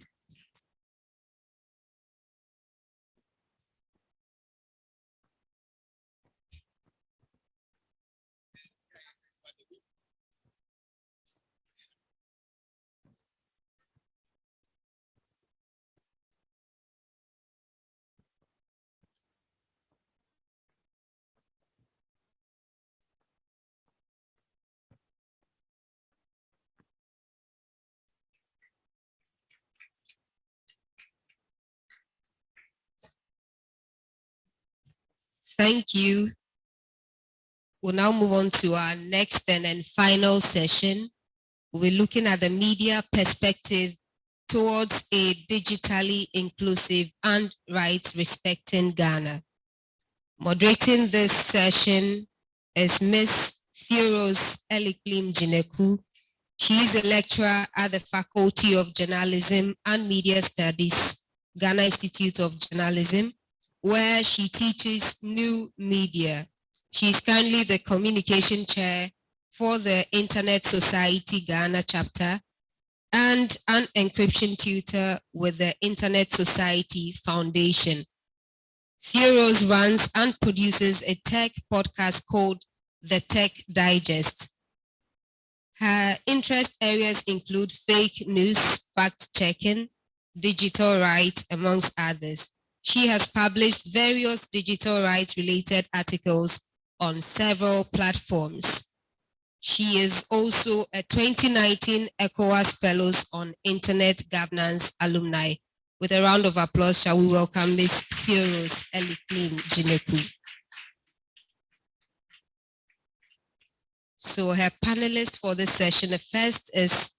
A: Thank you. We'll now move on to our next and then final session. We'll be looking at the media perspective towards a digitally inclusive and rights respecting Ghana. Moderating this session is Ms. Theoros Eliklim Jineku. She is a lecturer at the Faculty of Journalism and Media Studies, Ghana Institute of Journalism, where she teaches new media. She is currently the communication chair for the Internet Society Ghana chapter and an encryption tutor with the Internet Society Foundation. Theoros runs and produces a tech podcast called The Tech Digest. Her interest areas include fake news, fact-checking, digital rights, amongst others. She has published various digital rights-related articles on several platforms. She is also a 2019 ECOWAS Fellows on Internet Governance alumni. With a round of applause, shall we welcome Ms. Theoros Eliklim Jineku. So her panelists for this session, the first is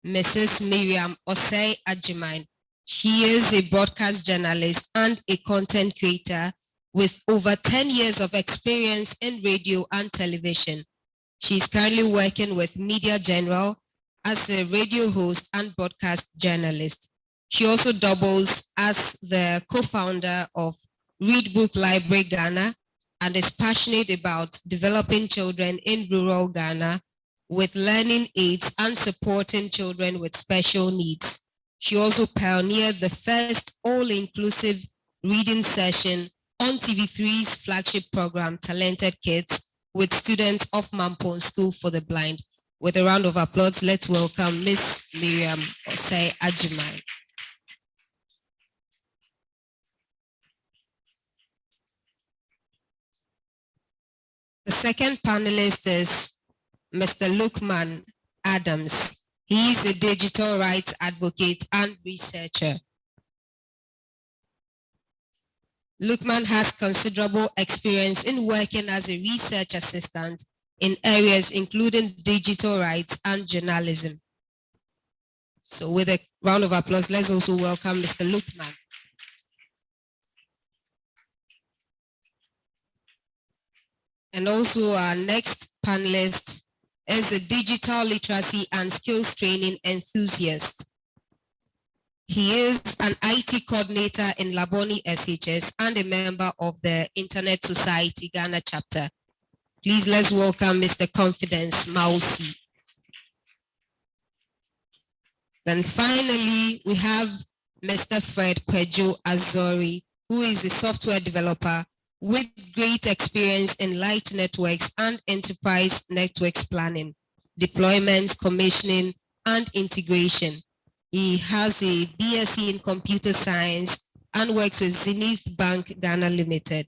A: Mrs. Miriam Osei Ajimine. She is a broadcast journalist and a content creator with over 10 years of experience in radio and television. She's currently working with Media General as a radio host and broadcast journalist. She also doubles as the co-founder of Read Book Library Ghana and is passionate about developing children in rural Ghana with learning aids and supporting children with special needs. She also pioneered the first all-inclusive reading session on TV3's flagship program, Talented Kids, with students of Mampon School for the Blind. With a round of applause, let's welcome Miss Miriam Osei Ajimine. The second panelist is Mr. Lukman Adams. He is a digital rights advocate and researcher. Lukman has considerable experience in working as a research assistant in areas including digital rights and journalism. So with a round of applause, let's also welcome Mr. Lukman. And also our next panelist is a digital literacy and skills training enthusiast. He is an IT coordinator in Laboni SHS and a member of the Internet Society Ghana chapter. Please let's welcome Mr. Confidence Mausi. Then finally, we have Mr. Fred Pedro Azori, who is a software developer with great experience in light networks and enterprise networks planning, deployments, commissioning, and integration. He has a BSc in computer science and works with Zenith Bank Ghana Limited.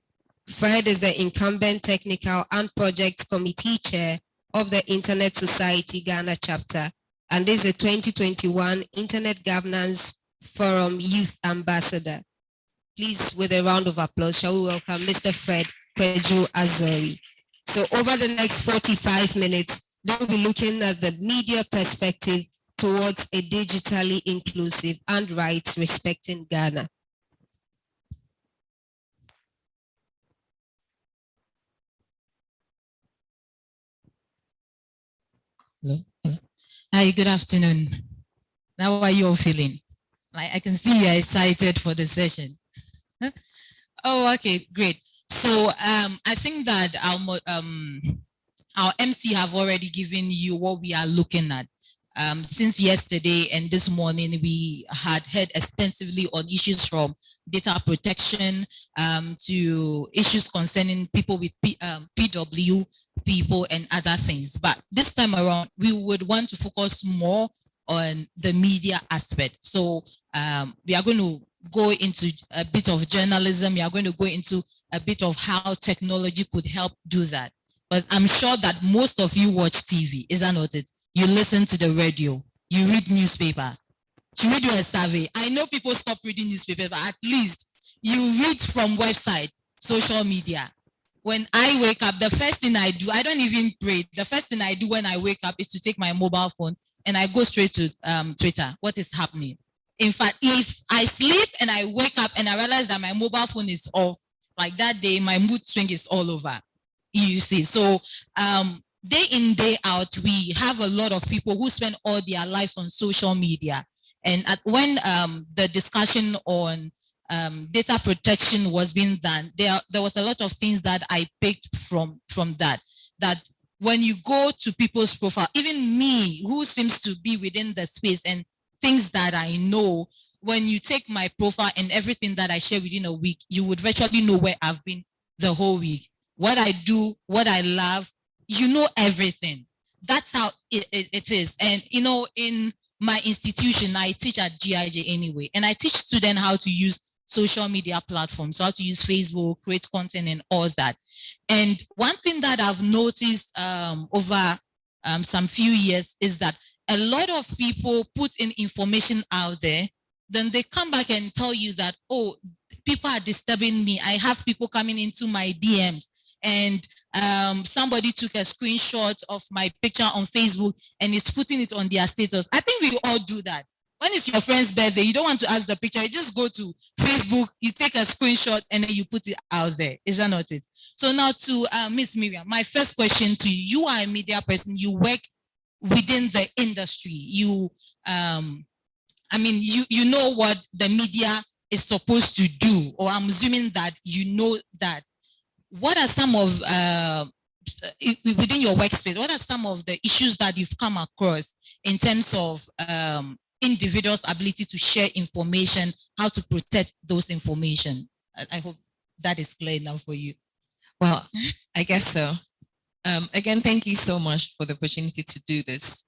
A: Fred is the incumbent technical and project committee chair of the Internet Society Ghana chapter and is a 2021 Internet Governance Forum Youth Ambassador. Please, with a round of applause, shall we welcome Mr. Fred Pedro Azori. So over the next 45 minutes, they'll be looking at the media perspective towards a digitally inclusive and rights respecting Ghana.
J: Hello. Hello. Hi, good afternoon. How are you all feeling? I can see you are excited for the session. Oh, okay, great. So I think that our MC have already given you what we are looking at. Since yesterday and this morning, we had heard extensively on issues from data protection to issues concerning people with PW, people and other things. But this time around, we would want to focus more on the media aspect. So we are going to go into a bit of journalism. We are going to go into a bit of how technology could help do that. But I'm sure that most of you watch TV, is that not it? You listen to the radio, you read newspaper. Should we do a survey? I know people stop reading newspaper, but at least you read from website, social media. When I wake up, the first thing I do, I don't even pray. The first thing I do when I wake up is to take my mobile phone and I go straight to Twitter. What is happening? In fact, if I sleep and I wake up and I realize that my mobile phone is off, like that day, my mood swing is all over. You see, so day in, day out, we have a lot of people who spend all their lives on social media. And when the discussion on data protection was being done, there was a lot of things that I picked from that when you go to people's profile, even me, who seems to be within the space and things that I know, when you take my profile and everything that I share within a week, you would virtually know where I've been the whole week, what I do, what I love, you know everything. That's how it is. And, you know, in my institution, I teach at GIJ anyway, and I teach students how to use social media platforms, so how to use Facebook, create content and all that. And one thing that I've noticed over some few years is that a lot of people put in information out there, then they come back and tell you that, oh, people are disturbing me. I have people coming into my DMs and somebody took a screenshot of my picture on Facebook and is putting it on their status. I think we all do that. When it's your friend's birthday, you don't want to ask the picture. You just go to Facebook, you take a screenshot, and then you put it out there. Is that not it? So now to Miss Miriam, my first question to you. You are a media person. You work within the industry. You know what the media is supposed to do, or I'm assuming that you know that. What are some of, within your workspace, what are some of the issues that you've come across in terms of individuals' ability to share information, how to protect those information? I hope that is clear now for you.
C: Well, I guess so. Again, thank you so much for the opportunity to do this.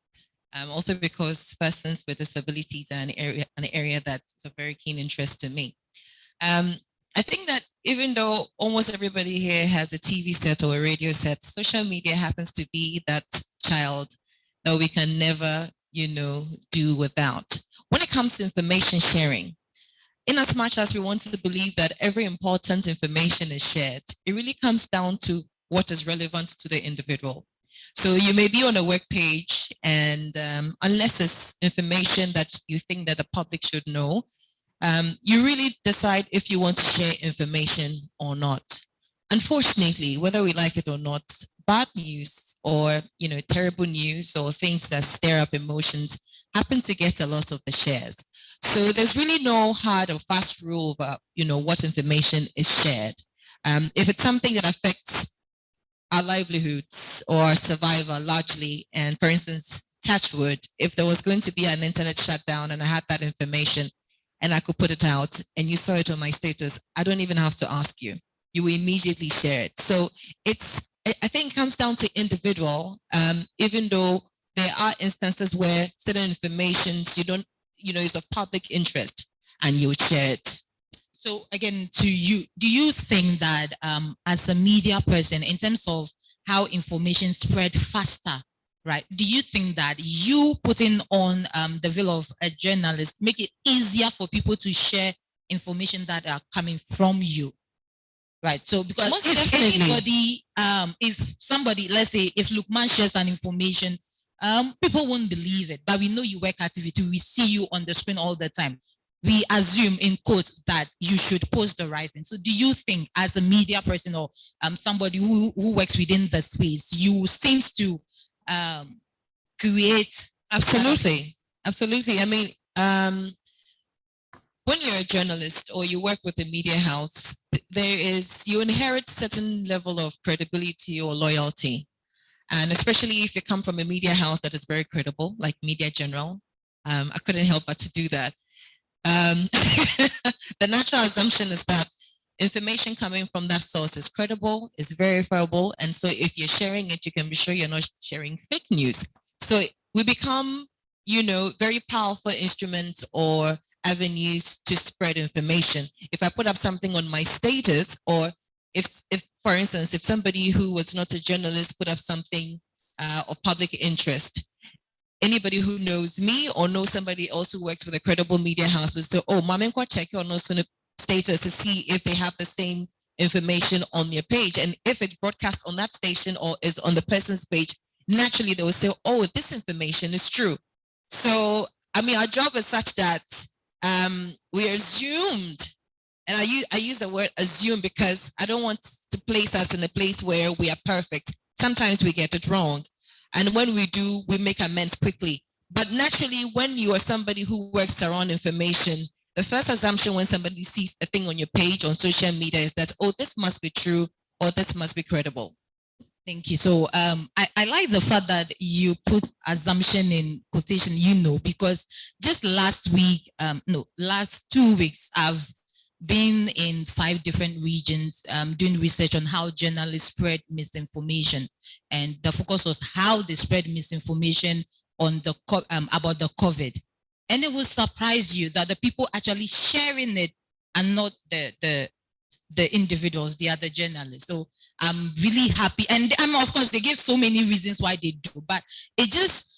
C: Also because persons with disabilities are an area that's of very keen interest to me. I think that even though almost everybody here has a TV set or a radio set, social media happens to be that child that we can never, do without. When it comes to information sharing, in as much as we want to believe that every important information is shared, it really comes down to what is relevant to the individual. So you may be on a web page and unless it's information that you think that the public should know, you really decide if you want to share information or not. Unfortunately, whether we like it or not, bad news or terrible news or things that stir up emotions happen to get a lot of the shares. So there's really no hard or fast rule about what information is shared. If it's something that affects our livelihoods or survival largely, and for instance, touch wood, if there was going to be an internet shutdown and I had that information, and I could put it out and you saw it on my status, I don't even have to ask you. You will immediately share it. So I think it comes down to individual, even though there are instances where certain informations you don't, is of public interest and you share it.
J: So again, to you, do you think that as a media person, in terms of how information spread faster, right? Do you think that you putting on the veil of a journalist make it easier for people to share information that are coming from you? Right. So because if anybody, if somebody, let's say if Lukman shares an information, people won't believe it, but we know you work at TV, we see you on the screen all the time. We assume in quotes that you should post the right thing. So do you think as a media person or somebody who works within the space, you seems to create?
C: Absolutely. I mean, when you're a journalist or you work with a media house, you inherit certain level of credibility or loyalty. And especially if you come from a media house that is very credible, like Media General, I couldn't help but to do that. The natural assumption is that information coming from that source is credible, is verifiable. And so if you're sharing it, you can be sure you're not sharing fake news. So we become, very powerful instruments or avenues to spread information. If I put up something on my status, or if for instance, if somebody who was not a journalist put up something of public interest, anybody who knows me or knows somebody else who works with a credible media house would say, oh, Mamenkwa check your status to see if they have the same information on their page. And if it's broadcast on that station or is on the person's page, naturally they will say, oh, this information is true. So, I mean, our job is such that we are assumed, and I use the word assume because I don't want to place us in a place where we are perfect. Sometimes we get it wrong. And when we do, we make amends quickly. But naturally, when you are somebody who works around information, the first assumption when somebody sees a thing on your page on social media is that, oh, this must be true or this must be credible.
J: Thank you. So I like the fact that you put assumption in quotation, because just last 2 weeks, I've been in 5 different regions doing research on how journalists spread misinformation. And the focus was how they spread misinformation on the about the COVID. And it will surprise you that the people actually sharing it are not the individuals, they are the journalists. So I'm really happy. And of course, they gave so many reasons why they do, but it just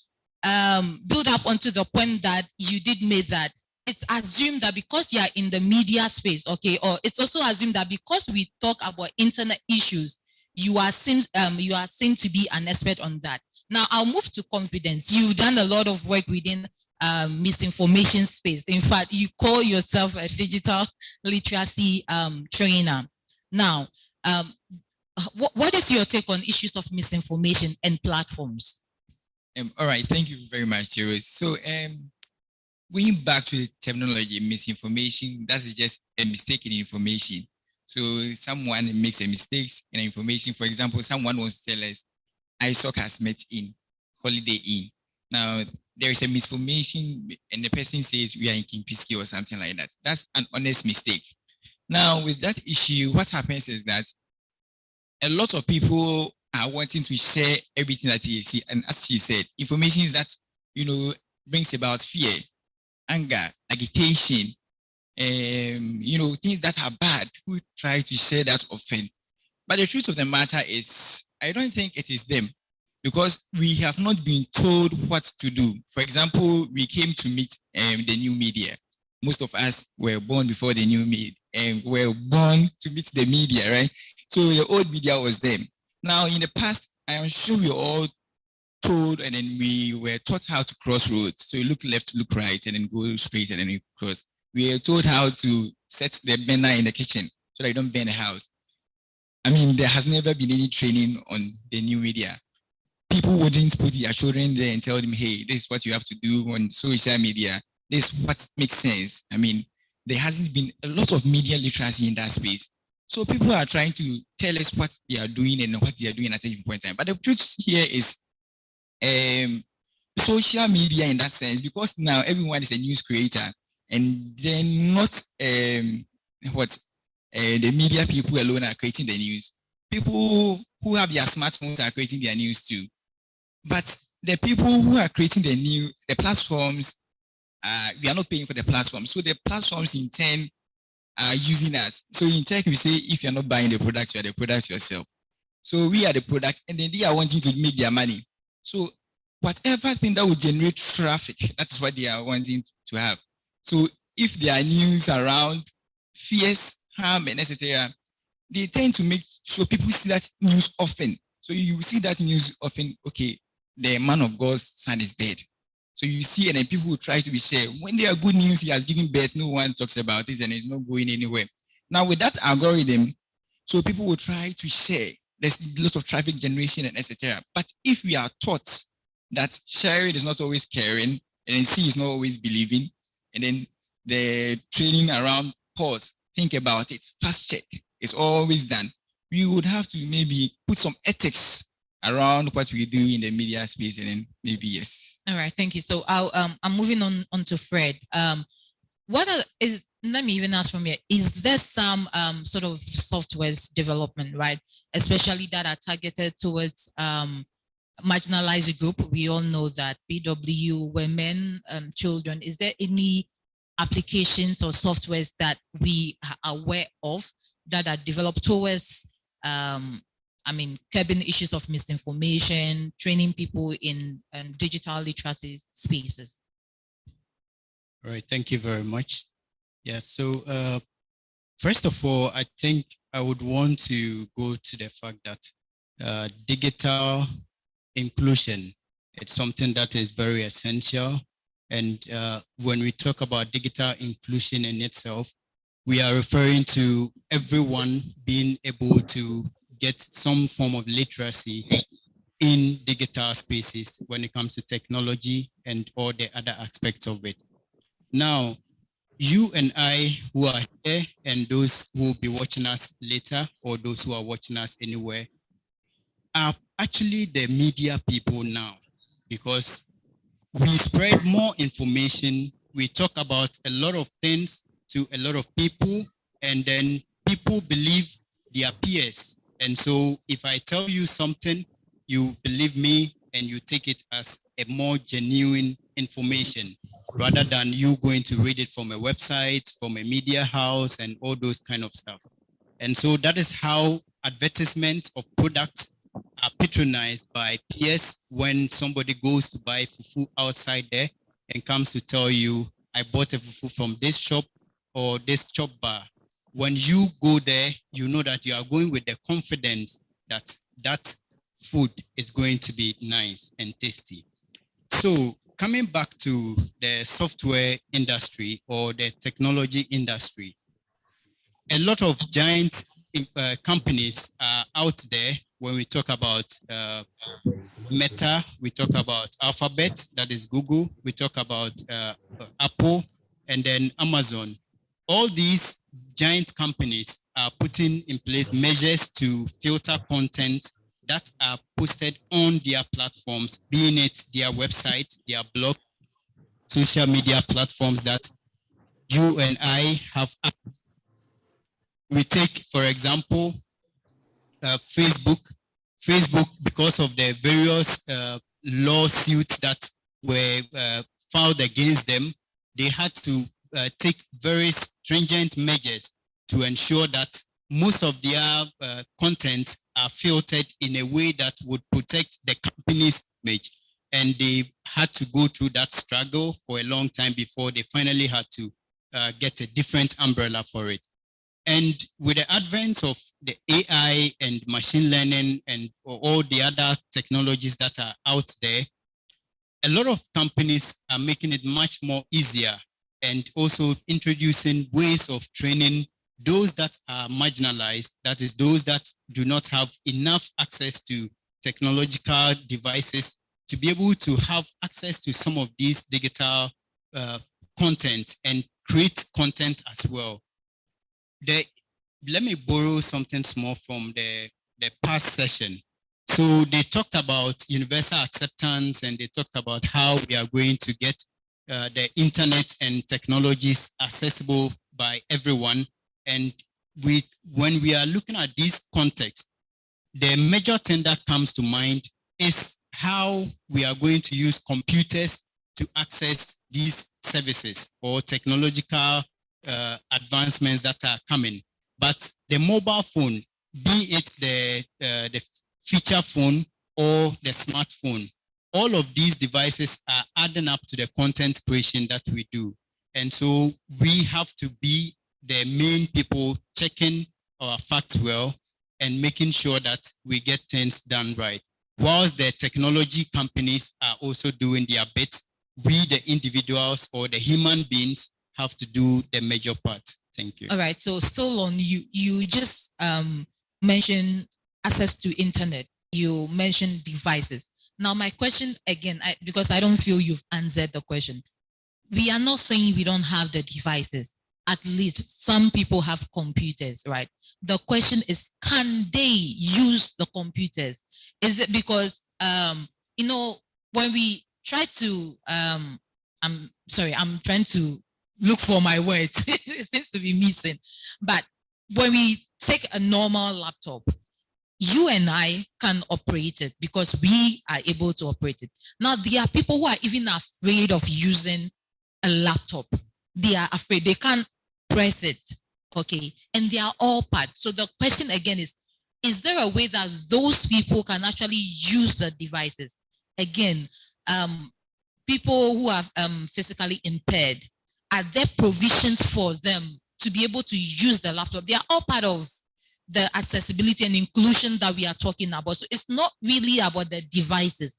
J: built up onto the point that you did make that it's assumed that because you are in the media space, okay, or it's also assumed that because we talk about internet issues, you are seen to be an expert on that. Now I'll move to confidence. You've done a lot of work within misinformation space. In fact, you call yourself a digital literacy trainer. Now, what is your take on issues of misinformation and platforms?
K: All right, thank you very much, Sarah. So going back to the terminology, misinformation, that's just a mistake in information. So someone makes a mistake in information. For example, someone wants to tell us, I saw classmates in Holiday Inn. Now, there is a misinformation and the person says we are in Kimpiski or something like that. That's an honest mistake. Now, with that issue, what happens is that a lot of people are wanting to share everything that they see. And as she said, information is that, brings about fear, anger, agitation, things that are bad. People try to share that often. But the truth of the matter is, I don't think it is them because we have not been told what to do. For example, we came to meet the new media. Most of us were born before the new media and were born to meet the media, right? So the old media was them. Now, in the past, I am sure we all told and then we were taught how to cross roads. So you look left, look right, and then go straight and then you cross. We were told how to set the burner in the kitchen so that you don't burn the house. I mean, there has never been any training on the new media. People wouldn't put their children there and tell them, hey, this is what you have to do on social media. This is what makes sense. I mean, there hasn't been a lot of media literacy in that space. So people are trying to tell us what they are doing and what they are doing at a point in time. But the truth here is social media in that sense, because now everyone is a news creator and then not the media people alone are creating the news. People who have their smartphones are creating their news too. But the people who are creating the platforms, we are not paying for the platform. So the platforms in turn are using us. So in tech, we say, if you're not buying the product, you are the product yourself. So we are the product, and then they are wanting to make their money. So whatever thing that will generate traffic, that's what they are wanting to have. So if there are news around fears, harm, and etc., they tend to make sure people see that news often. So you see that news often, okay, the man of God's son is dead. So you see, and then people will try to be shared. When there are good news, he has given birth, no one talks about this and it's not going anywhere. Now with that algorithm, so people will try to share. There's lots of traffic generation and etc. But if we are taught that sharing is not always caring, and then C is not always believing, and then the training around pause, think about it, fast check is always done, we would have to maybe put some ethics around what we do in the media space, and then maybe yes.
J: All right, thank you. So I'm moving on to Fred. Let me even ask from here, is there some sort of software's development, right? Especially that are targeted towards marginalized group. We all know that BW, women, children. Is there any applications or softwares that we are aware of that are developed towards curbing issues of misinformation, training people in digital literacy spaces?
L: All right, thank you very much. Yeah, so first of all, I think I would want to go to the fact that digital inclusion, it's something that is very essential. And when we talk about digital inclusion in itself, we are referring to everyone being able to get some form of literacy in digital spaces when it comes to technology and all the other aspects of it. Now, you and I who are here and those who will be watching us later or those who are watching us anywhere are actually the media people now, because we spread more information. We talk about a lot of things to a lot of people, and then people believe their peers. And so if I tell you something, you believe me and you take it as a more genuine information rather than you going to read it from a website, from a media house and all those kind of stuff. And so that is how advertisements of products are patronized by peers when somebody goes to buy fufu outside there and comes to tell you, I bought a fufu from this shop or this chop bar. When you go there, you know that you are going with the confidence that food is going to be nice and tasty. So coming back to the software industry or the technology industry, a lot of giant companies are out there. When we talk about Meta, we talk about Alphabet, that is Google, we talk about Apple, and then Amazon. All these giant companies are putting in place measures to filter content that are posted on their platforms, being it their website, their blog, social media platforms that you and I have. We take, for example, Facebook, because of the various lawsuits that were filed against them, they had to take very stringent measures to ensure that most of their content are filtered in a way that would protect the company's image. And they had to go through that struggle for a long time before they finally had to get a different umbrella for it. And with the advent of the AI and machine learning and all the other technologies that are out there, a lot of companies are making it much more easier and also introducing ways of training those that are marginalized, that is, those that do not have enough access to technological devices to be able to have access to some of these digital content and create content as well. Let me borrow something small from the past session. So they talked about universal acceptance, and they talked about how we are going to get the internet and technologies accessible by everyone. And when we are looking at this context, the major thing that comes to mind is how we are going to use computers to access these services or technological advancements that are coming. But the mobile phone, be it the feature phone or the smartphone, all of these devices are adding up to the content creation that we do. And so we have to be the main people checking our facts well and making sure that we get things done right. Whilst the technology companies are also doing their bit, we, the individuals or the human beings, have to do the major part. Thank you.
J: All right. So still on you just mentioned access to internet. You mentioned devices. Now my question again, because I don't feel you've answered the question. We are not saying we don't have the devices. At least some people have computers, right? The question is, can they use the computers? Is it because, when we try to, I'm trying to look for my words. It seems to be missing. But when we take a normal laptop, you and I can operate it because we are able to operate it. Now, there are people who are even afraid of using a laptop. They are afraid. They can't press it, okay? And they are all part. So the question again is there a way that those people can actually use the devices? Again, people who are physically impaired, are there provisions for them to be able to use the laptop? They are all part of the accessibility and inclusion that we are talking about. So it's not really about the devices.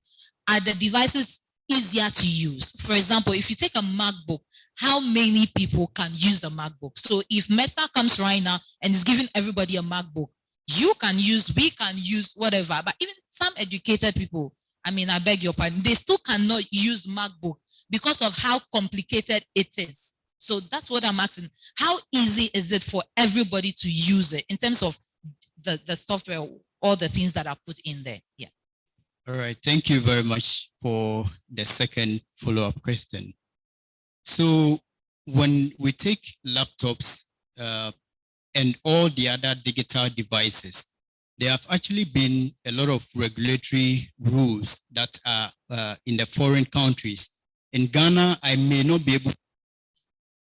J: Are the devices easier to use? For example, if you take a MacBook, how many people can use a MacBook? So if Meta comes right now and is giving everybody a MacBook, you can use, we can use, whatever. But even some educated people, I beg your pardon, they still cannot use MacBook because of how complicated it is. So that's what I'm asking. How easy is it for everybody to use it in terms of the software, all the things that are put in there? Yeah.
L: All right. Thank you very much for the second follow-up question. So when we take laptops and all the other digital devices, there have actually been a lot of regulatory rules that are in the foreign countries. In Ghana, I may not be able to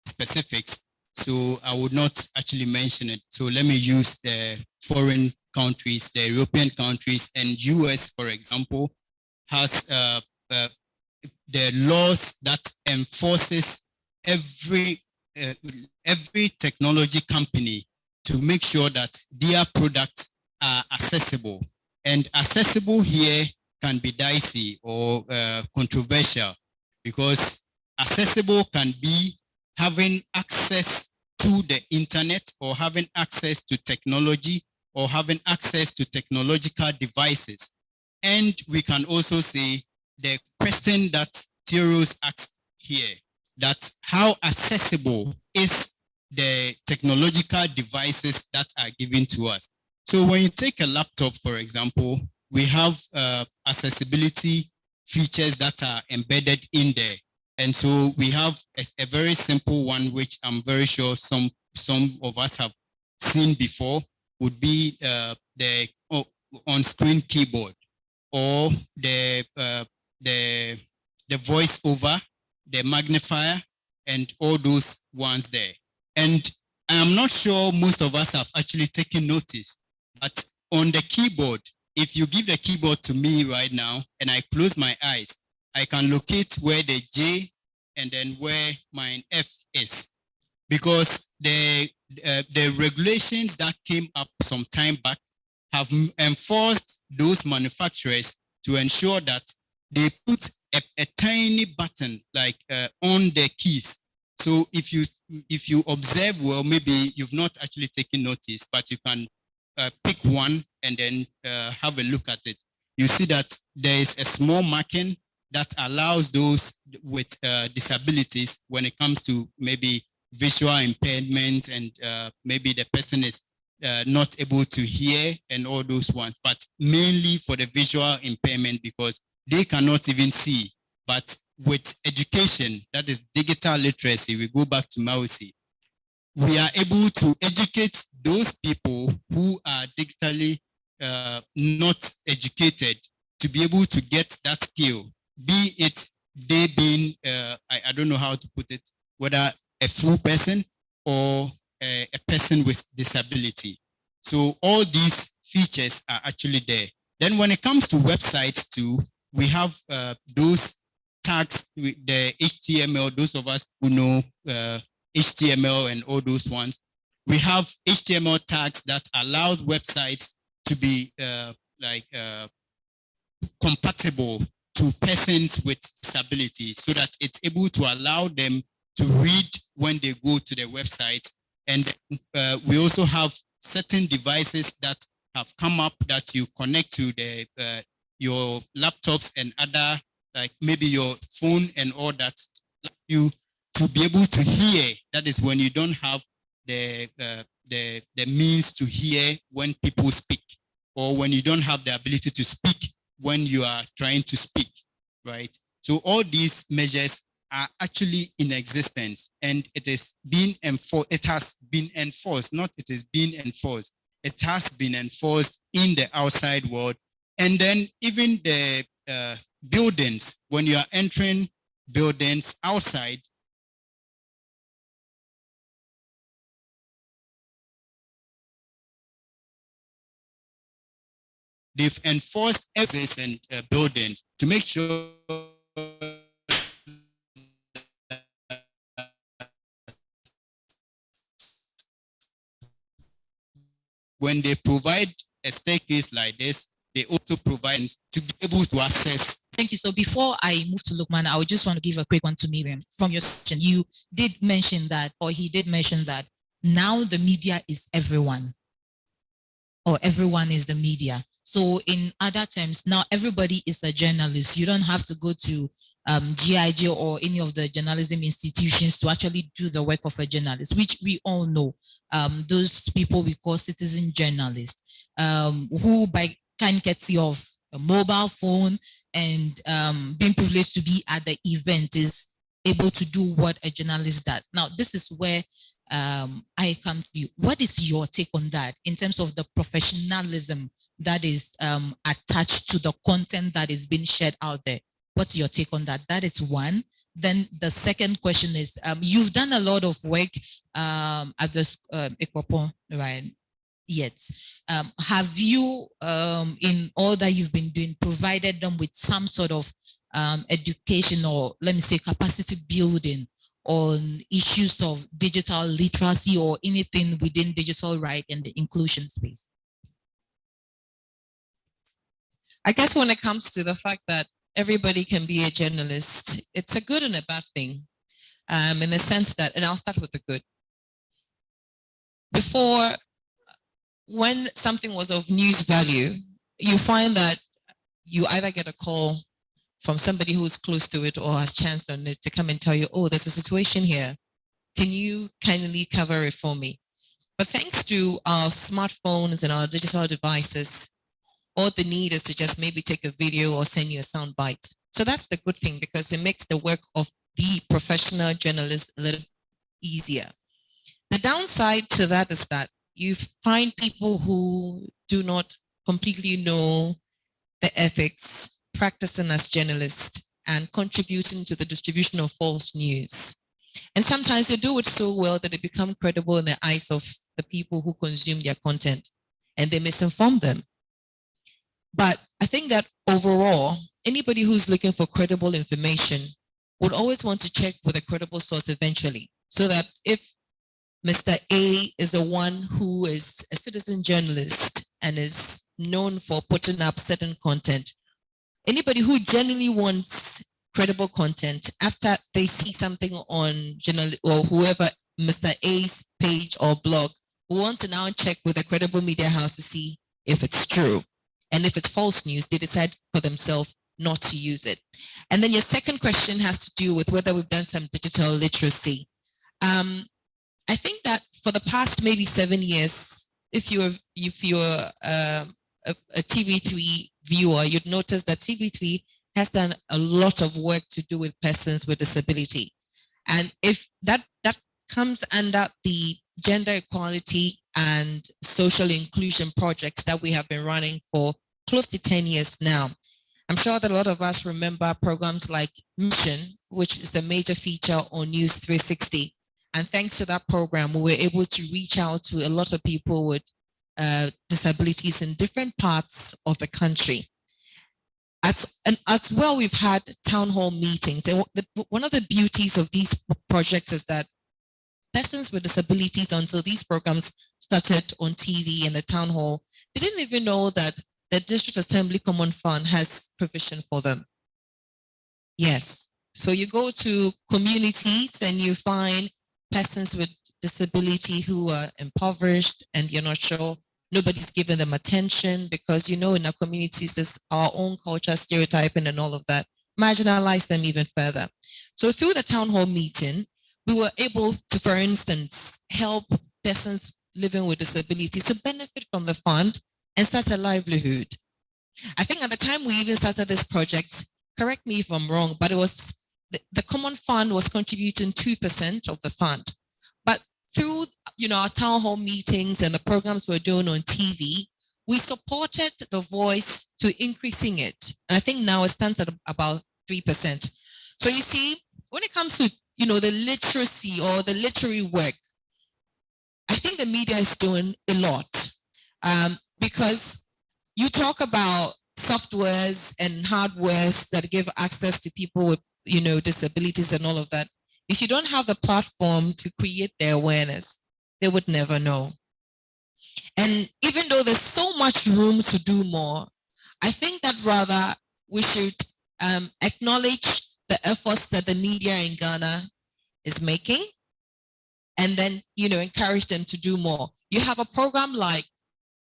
L: specifics, so I would not actually mention it. So let me use the foreign countries, the European countries, and US, for example, has the laws that enforces every technology company to make sure that their products are accessible. And accessible here can be dicey or controversial, because accessible can be having access to the internet, or having access to technology, or having access to technological devices. And we can also say the question that Theoros asked here, that how accessible is the technological devices that are given to us. So when you take a laptop, for example, we have accessibility features that are embedded in there. And so we have a very simple one, which I'm very sure some of us have seen before, would be the on-screen keyboard, or the voiceover, the magnifier, and all those ones there. And I'm not sure most of us have actually taken notice, but on the keyboard, if you give the keyboard to me right now and I close my eyes, I can locate where the J and then where my F is, because the regulations that came up some time back have enforced those manufacturers to ensure that they put a tiny button like on the keys. So if you observe well, maybe you've not actually taken notice, but you can pick one and then have a look at it. You see that there is a small marking that allows those with disabilities, when it comes to maybe visual impairment, and maybe the person is not able to hear and all those ones, but mainly for the visual impairment, because they cannot even see. But with education, that is digital literacy, we go back to Mausi, we are able to educate those people who are digitally not educated to be able to get that skill, be it they being, I don't know how to put it, whether a full person or a person with disability. So all these features are actually there. Then when it comes to websites too, we have those tags, the HTML, those of us who know HTML and all those ones. We have HTML tags that allow websites to be compatible to persons with disabilities, so that it's able to allow them to read when they go to the website. And we also have certain devices that have come up that you connect to the your laptops and other, like maybe your phone and all that, you to be able to hear. That is when you don't have the means to hear when people speak, or when you don't have the ability to speak when you are trying to speak, right? So all these measures are actually in existence, and it is being enforced. It has been enforced, not it is being enforced. It has been enforced in the outside world. And then even the buildings, when you are entering buildings outside, they've enforced access and buildings to make sure when they provide a staircase like this, they also provide to be able to access.
J: Thank you. So before I move to Lukman, I would just want to give a quick one to Miriam. From your session, you did mention that, or he did mention that now the media is everyone, or everyone is the media. So in other terms, now everybody is a journalist. You don't have to go to GIJ or any of the journalism institutions to actually do the work of a journalist, which we all know. Those people we call citizen journalists, who by kind courtesy of a mobile phone and being privileged to be at the event is able to do what a journalist does. Now, this is where I come to you. What is your take on that in terms of the professionalism that is attached to the content that is being shared out there? What's your take on that? That is one. Then the second question is, you've done a lot of work at the Ekwapo, right? Yet, have you, in all that you've been doing, provided them with some sort of education, or let me say capacity building on issues of digital literacy or anything within digital right and the inclusion space?
I: I guess when it comes to the fact that everybody can be a journalist, it's a good and a bad thing. In the sense that, and I'll start with the good. Before, when something was of news value, you find that you either get a call from somebody who's close to it or has chanced on it to come and tell you, oh, there's a situation here. Can you kindly cover it for me? But thanks to our smartphones and our digital devices, all the need is to just maybe take a video or send you a sound bite. So that's the good thing, because it makes the work of the professional journalist a little easier. The downside to that is that you find people who do not completely know the ethics, practicing as journalists and contributing to the distribution of false news. And sometimes they do it so well that they become credible in the eyes of the people who consume their content, and they misinform them. But I think that overall, anybody who's looking for credible information would always want to check with a credible source eventually, so that if Mr. A is the one who is a citizen journalist and is known for putting up certain content, anybody who genuinely wants credible content, after they see something on journal or whoever, Mr. A's page or blog, will want to now check with a credible media house to see if it's true. And if it's false news, they decide for themselves not to use it. And then your second question has to do with whether we've done some digital literacy. I think that for the past maybe 7 years, if you're a TV3 viewer, you'd notice that TV3 has done a lot of work to do with persons with disability. And if that comes under the gender equality and social inclusion projects that we have been running for close to 10 years now. I'm sure that a lot of us remember programs like Mission, which is a major feature on News 360. And thanks to that program, we were able to reach out to a lot of people with disabilities in different parts of the country. As well, we've had town hall meetings. And one of the beauties of these projects is that persons with disabilities, until these programs started on TV and the town hall, they didn't even know that the District Assembly Common Fund has provision for them. Yes. So you go to communities and you find persons with disability who are impoverished, and you're not sure, nobody's giving them attention because, you know, in our communities, there's our own culture, stereotyping and all of that, marginalize them even further. So through the town hall meeting, we were able to, for instance, help persons living with disabilities to benefit from the fund and start a livelihood. I think at the time we even started this project, correct me if I'm wrong, but it was the common fund was contributing 2% of the fund. But through, you know, our town hall meetings and the programs we're doing on TV, we supported the voice to increasing it. And I think now it stands at about 3%. So you see, when it comes to, you know, the literacy or the literary work, I think the media is doing a lot, because you talk about softwares and hardwares that give access to people with, you know, disabilities and all of that. If you don't have the platform to create their awareness, they would never know. And even though there's so much room to do more, I think that rather we should acknowledge the efforts that the media in Ghana is making, and then, you know, encourage them to do more. You have a program like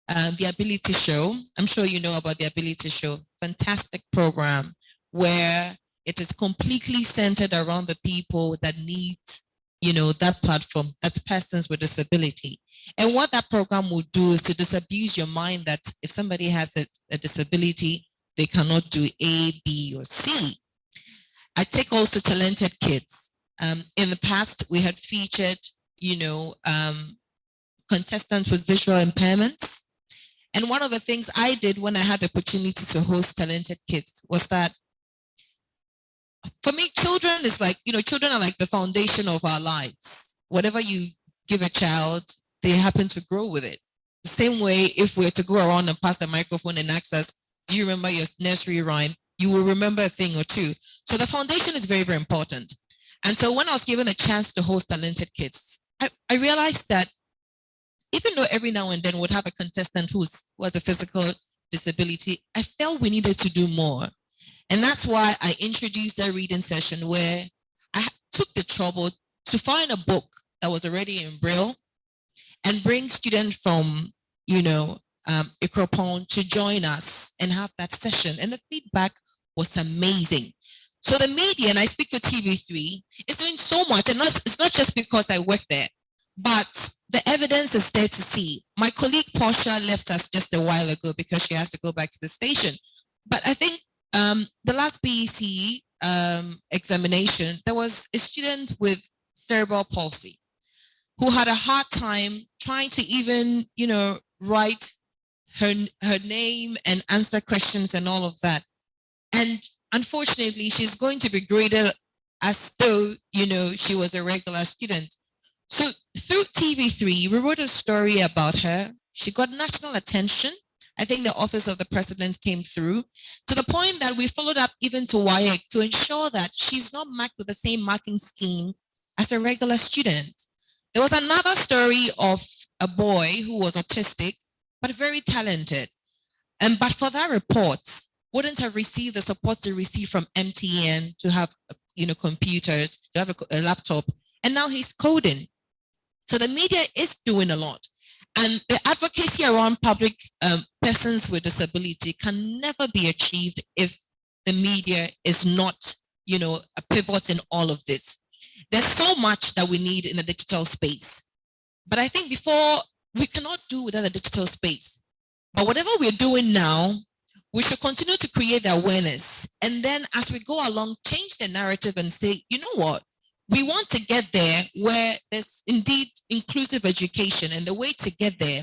I: the Ability Show. I'm sure you know about the Ability Show. Fantastic program where it is completely centered around the people that need, you know, that platform, that's persons with disability. And what that program will do is to disabuse your mind that if somebody has a disability, they cannot do A, B, or C. I take also talented kids. In the past, we had featured, you know, contestants with visual impairments. And one of the things I did when I had the opportunity to host talented kids was that, for me, children is like, you know, children are like the foundation of our lives. Whatever you give a child, they happen to grow with it. The same way, if we're to go around and pass the microphone and ask us, do you remember your nursery rhyme? You will remember a thing or two. So the foundation is very, very important. And so when I was given a chance to host talented kids, I realized that even though every now and then we'd have a contestant who has a physical
J: disability, I felt we needed to do more. And that's why I introduced a reading session where I took the trouble to find a book that was already in Braille and bring students from, Ikropon to join us and have that session. And the feedback was amazing. So the media, and I speak for TV3, is doing so much. And it's not just because I work there, but the evidence is there to see. My colleague Portia left us just a while ago because she has to go back to the station. But I think the last BEC examination, there was a student with cerebral palsy who had a hard time trying to even, write her name and answer questions and all of that. And unfortunately, she's going to be graded as though, she was a regular student. So through TV3, we wrote a story about her. She got national attention. I think the Office of the President came through to the point that we followed up even to WIAC to ensure that she's not marked with the same marking scheme as a regular student. There was another story of a boy who was autistic, but very talented. But for that report, wouldn't have received the support they received from MTN to have, computers, to have a laptop, and now he's coding. So the media is doing a lot. And the advocacy around public persons with disability can never be achieved if the media is not, a pivot in all of this. There's so much that we need in a digital space. But I think before, we cannot do without a digital space. But whatever we're doing now, we should continue to create the awareness. And then as we go along, change the narrative and say, you know what? We want to get there where there's indeed inclusive education. And the way to get there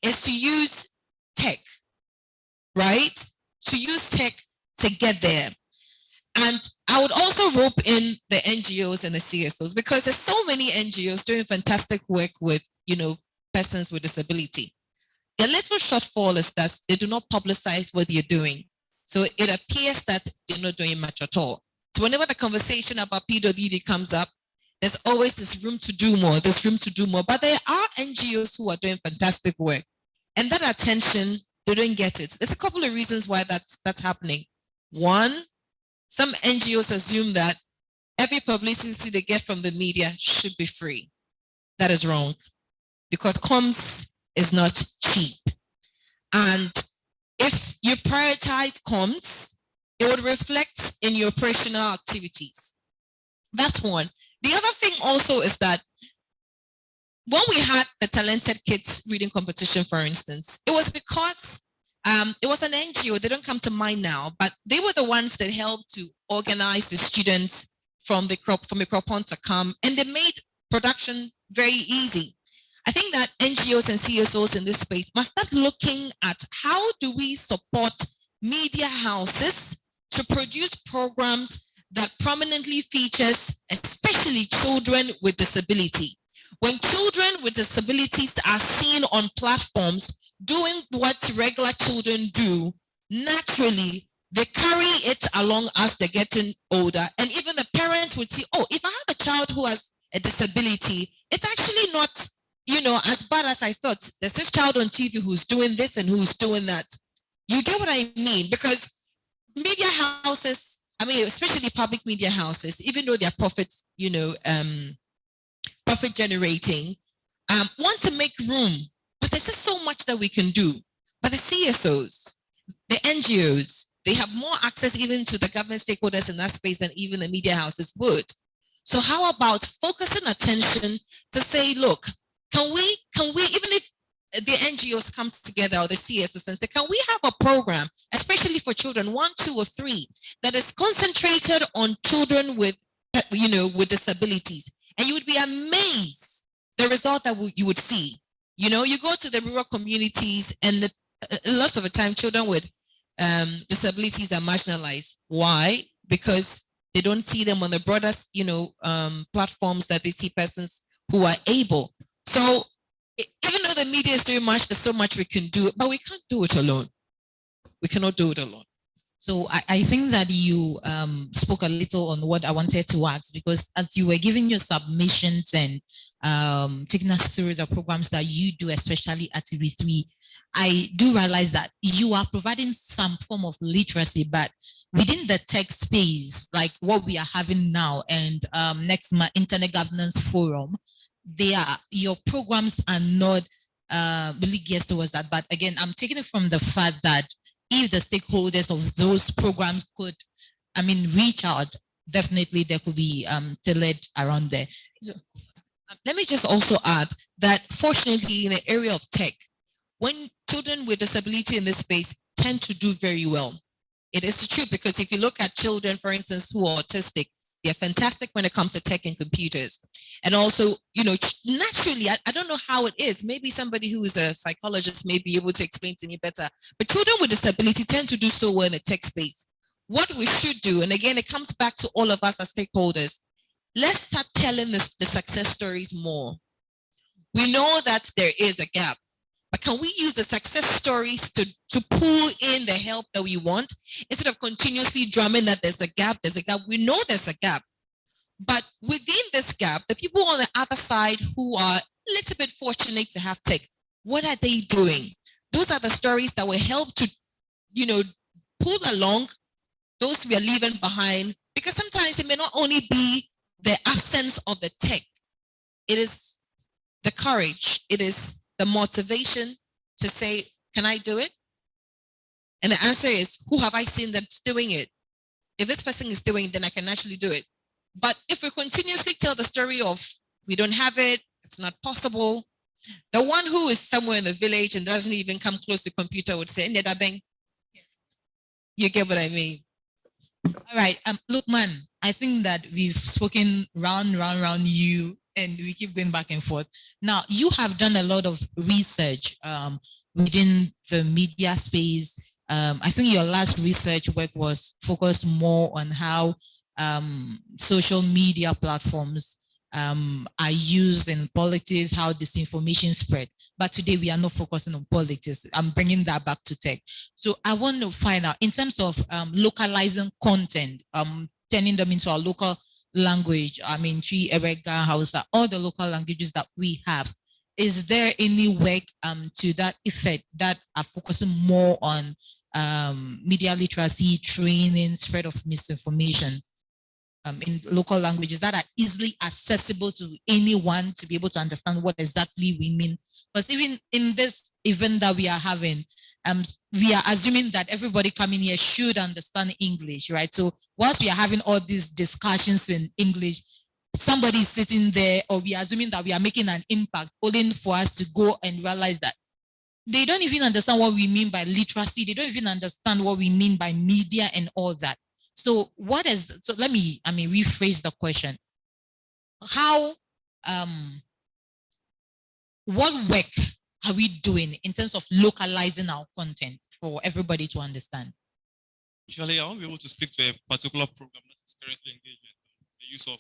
J: is to use tech, right? To use tech to get there. And I would also rope in the NGOs and the CSOs because there's so many NGOs doing fantastic work with, persons with disability. The little shortfall is that they do not publicize what you're doing. So it appears that they're not doing much at all. So whenever the conversation about PWD comes up, there's always this room to do more, there's room to do more. But there are NGOs who are doing fantastic work. And that attention, they don't get it. There's a couple of reasons why that's happening. One, some NGOs assume that every publicity they get from the media should be free. That is wrong because comms is not cheap. And if you prioritize comms, it would reflect in your operational activities. That's one. The other thing also is that when we had the Talented Kids reading competition, for instance, it was because it was an NGO, they don't come to mind now, but they were the ones that helped to organize the students from the Ikropon to come, and they made production very easy. I think that NGOs and CSOs in this space must start looking at how do we support media houses to produce programs that prominently features especially children with disability. When children with disabilities are seen on platforms doing what regular children do, naturally, they carry it along as they're getting older. And even the parents would see, oh, if I have a child who has a disability, it's actually not, as bad as I thought. There's this child on TV who's doing this and who's doing that. You get what I mean? Because media houses, especially public media houses, even though they're profit generating, want to make room. But there's just so much that we can do. But the CSOs, the NGOs, they have more access even to the government stakeholders in that space than even the media houses would. So how about focusing attention to say, look, can we, even if the NGOs come together or the CSOs and say, can we have a program, especially for children, 1, 2, or 3, that is concentrated on children with, with disabilities? And you would be amazed the result that you would see. You go to the rural communities and lots of the time children with disabilities are marginalized. Why? Because they don't see them on the broader, platforms that they see persons who are able. So even though the media is doing much, there's so much we can do, but we can't do it alone. We cannot do it alone. So I think that you spoke a little on what I wanted to ask, because as you were giving your submissions and taking us through the programs that you do, especially at TV3, I do realize that you are providing some form of literacy, but within the tech space, like what we are having now and next month, Internet Governance Forum, your programs are not really geared towards that. But again, I'm taking it from the fact that if the stakeholders of those programs could, reach out, definitely there could be tailored around there. So,
A: let me just also add that fortunately in the area of tech, when children with disability in this space tend to do very well. It is the truth, because if you look at children, for instance, who are autistic, they're fantastic when it comes to tech and computers. And also, naturally, I don't know how it is. Maybe somebody who is a psychologist may be able to explain to me better. But children with disability tend to do so well in the tech space. What we should do, and again, it comes back to all of us as stakeholders, let's start telling the success stories more. We know that there is a gap, but can we use the success stories to pull in the help that we want instead of continuously drumming that there's a gap, We know there's a gap. But within this gap, the people on the other side who are a little bit fortunate to have tech, what are they doing? Those are the stories that will help to, pull along those we are leaving behind, because sometimes it may not only be the absence of the tech, it is the courage, it is the motivation to say, can I do it? And the answer is, who have I seen that's doing it? If this person is doing it, then I can actually do it. But if we continuously tell the story of, we don't have it, it's not possible, the one who is somewhere in the village and doesn't even come close to computer would say, you get what I mean?
J: All right, look, man, I think that we've spoken round you, and we keep going back and forth. Now, you have done a lot of research within the media space. I think your last research work was focused more on how social media platforms are used in politics, how disinformation spread. But today we are not focusing on politics. I'm bringing that back to tech. So I want to find out, in terms of localizing content, turning them into our local language, Tree, Erega, Hausa, all the local languages that we have. Is there any work to that effect that are focusing more on media literacy, training, spread of misinformation in local languages that are easily accessible to anyone to be able to understand what exactly we mean? Because even in this event that we are having, we are assuming that everybody coming here should understand English, right? So whilst we are having all these discussions in English, somebody is sitting there, or we are assuming that we are making an impact, only for us to go and realize that they don't even understand what we mean by literacy. They don't even understand what we mean by media and all that. So let me rephrase the question. How, what work are we doing in terms of localizing our content for everybody to understand?
M: Usually, I won't be able to speak to a particular program that is currently engaged in the use of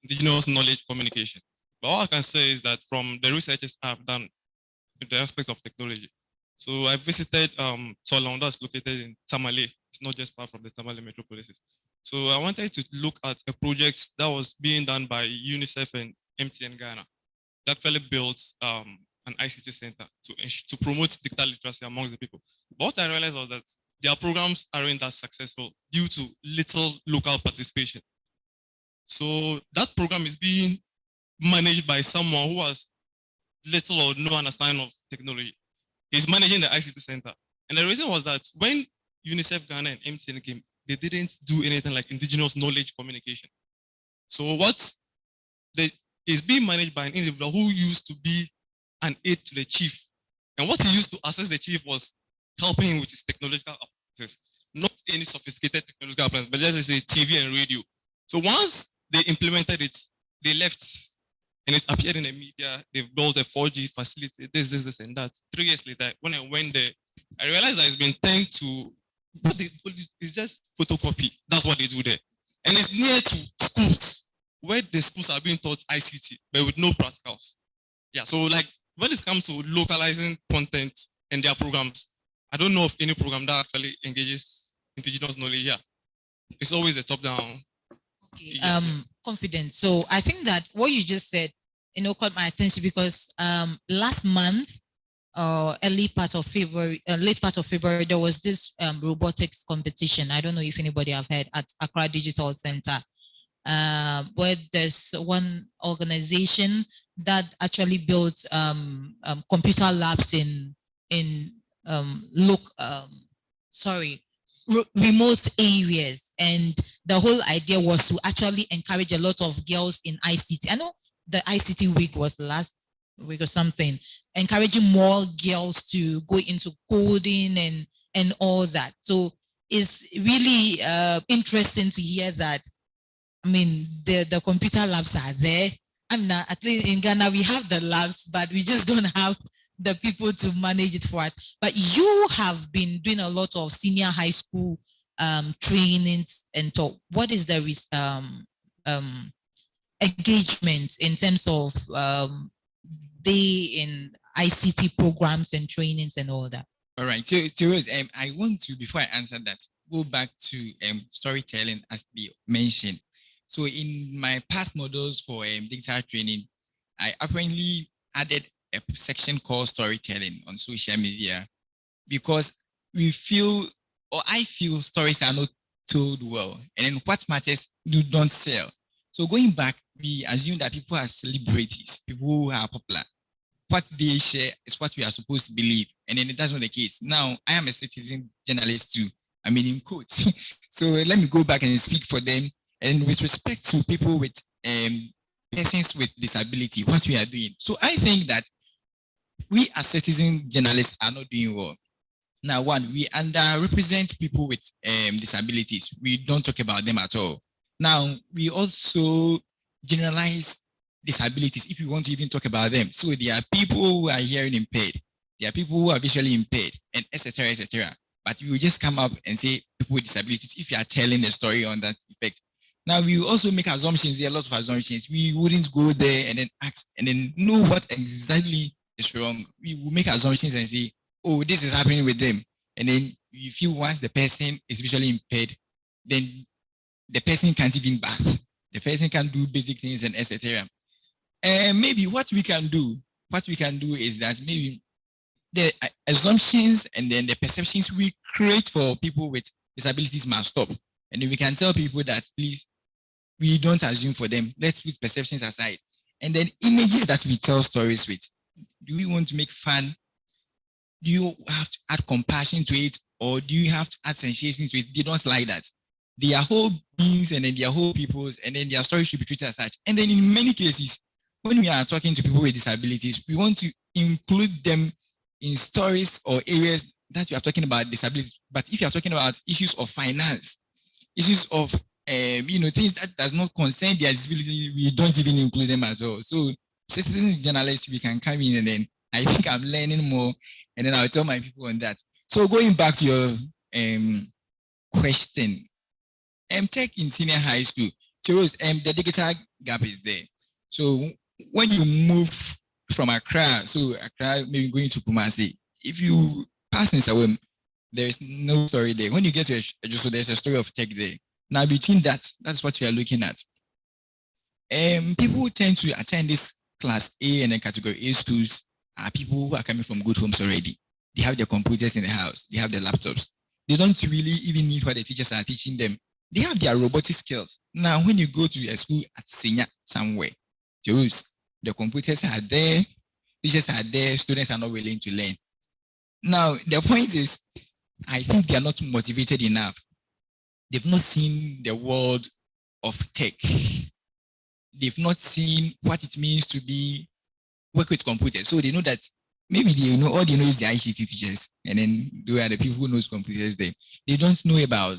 M: indigenous knowledge communication. But all I can say is that from the researches I've done in the aspects of technology, so I visited Solon, that's located in Tamale. It's not just far from the Tamale metropolises. So I wanted to look at a project that was being done by UNICEF and MTN Ghana. They actually built an ICT center to promote digital literacy amongst the people. But what I realized was that their programs aren't that successful due to little local participation. So that program is being managed by someone who has little or no understanding of technology. He's managing the ICT center. And the reason was that when UNICEF Ghana and MTN came, they didn't do anything like indigenous knowledge communication. So what is being managed by an individual who used to be an aide to the chief. And what he used to assess the chief was helping him with his technological appliances, not any sophisticated technological appliances, but just say TV and radio. So once they implemented it, they left, and it's appeared in the media. They've built a 4G facility, this, and that. 3 years later, when I went there, I realized that it's been turned to, it's just photocopy. That's what they do there. And it's near to schools, where the schools are being taught ICT, but with no practicals. Yeah, so like when it comes to localizing content in their programs, I don't know of any program that actually engages indigenous knowledge. Yeah, it's always a top-down.
J: Okay. Confidence. So I think that what you just said caught my attention because last month, late part of February, there was this robotics competition. I don't know if anybody have heard at Accra Digital Center, where there's one organization that actually built computer labs in remote areas, and the whole idea was to actually encourage a lot of girls in ICT. I know the ICT week was last week or something, encouraging more girls to go into coding and all that. So it's really interesting to hear that. I mean, the computer labs are there. I mean, at least in Ghana, we have the labs, but we just don't have the people to manage it for us. But you have been doing a lot of senior high school trainings and talk. What is the engagement in terms of they in ICT programs and trainings and all that?
K: All right. So Rose, I want to, before I answer that, go back to storytelling as they mentioned. So in my past models for digital training, I apparently added a section called storytelling on social media because we feel, or I feel, stories are not told well. And then what matters, you don't sell. So going back, we assume that people are celebrities, people who are popular. What they share is what we are supposed to believe. And then that's not the case. Now, I am a citizen journalist too. I mean, in quotes. So let me go back and speak for them. And with respect to people with persons with disability, what we are doing. So I think that we as citizen journalists are not doing well. Now, one, we underrepresent people with disabilities. We don't talk about them at all. Now, we also generalize disabilities if you want to even talk about them. So there are people who are hearing impaired. There are people who are visually impaired, and etc., etc. But you will just come up and say people with disabilities if you are telling a story on that effect. Now, we also make assumptions. There are lots of assumptions. We wouldn't go there and then ask and then know what exactly is wrong. We will make assumptions and say, oh, this is happening with them. And then you feel once the person is visually impaired, then the person can't even bath. The person can't do basic things and etc. And maybe what we can do is that maybe the assumptions and then the perceptions we create for people with disabilities must stop. And then we can tell people that, please, we don't assume for them. Let's put perceptions aside. And then images that we tell stories with. Do we want to make fun? Do you have to add compassion to it? Or do you have to add sensation to it? They don't like that. They are whole beings and then they are whole peoples, and then their stories should be treated as such. And then in many cases, when we are talking to people with disabilities, we want to include them in stories or areas that we are talking about disabilities. But if you are talking about issues of finance, issues of things that does not concern their disability, we don't even include them at all. So citizen journalists, we can come in, and then I think I'm learning more, and then I'll tell my people on that. So going back to your question, tech in senior high school, the digital gap is there. So when you move from Accra, maybe going to Kumasi, if you pass in Sawem, there's no story there. When you get to Ejuso, there's a story of tech there. Now, between that's what we are looking at. People who tend to attend this class A and then category A schools are people who are coming from good homes already. They have their computers in the house. They have their laptops. They don't really even need what the teachers are teaching them. They have their robotic skills. Now, when you go to a school at senior somewhere, the computers are there, teachers are there, students are not willing to learn. Now, the point is, I think they are not motivated enough. They've not seen the world of tech. They've not seen what it means to work with computers. So they know that maybe all they know is the ICT teachers, and then they are the people who knows computers there. They don't know about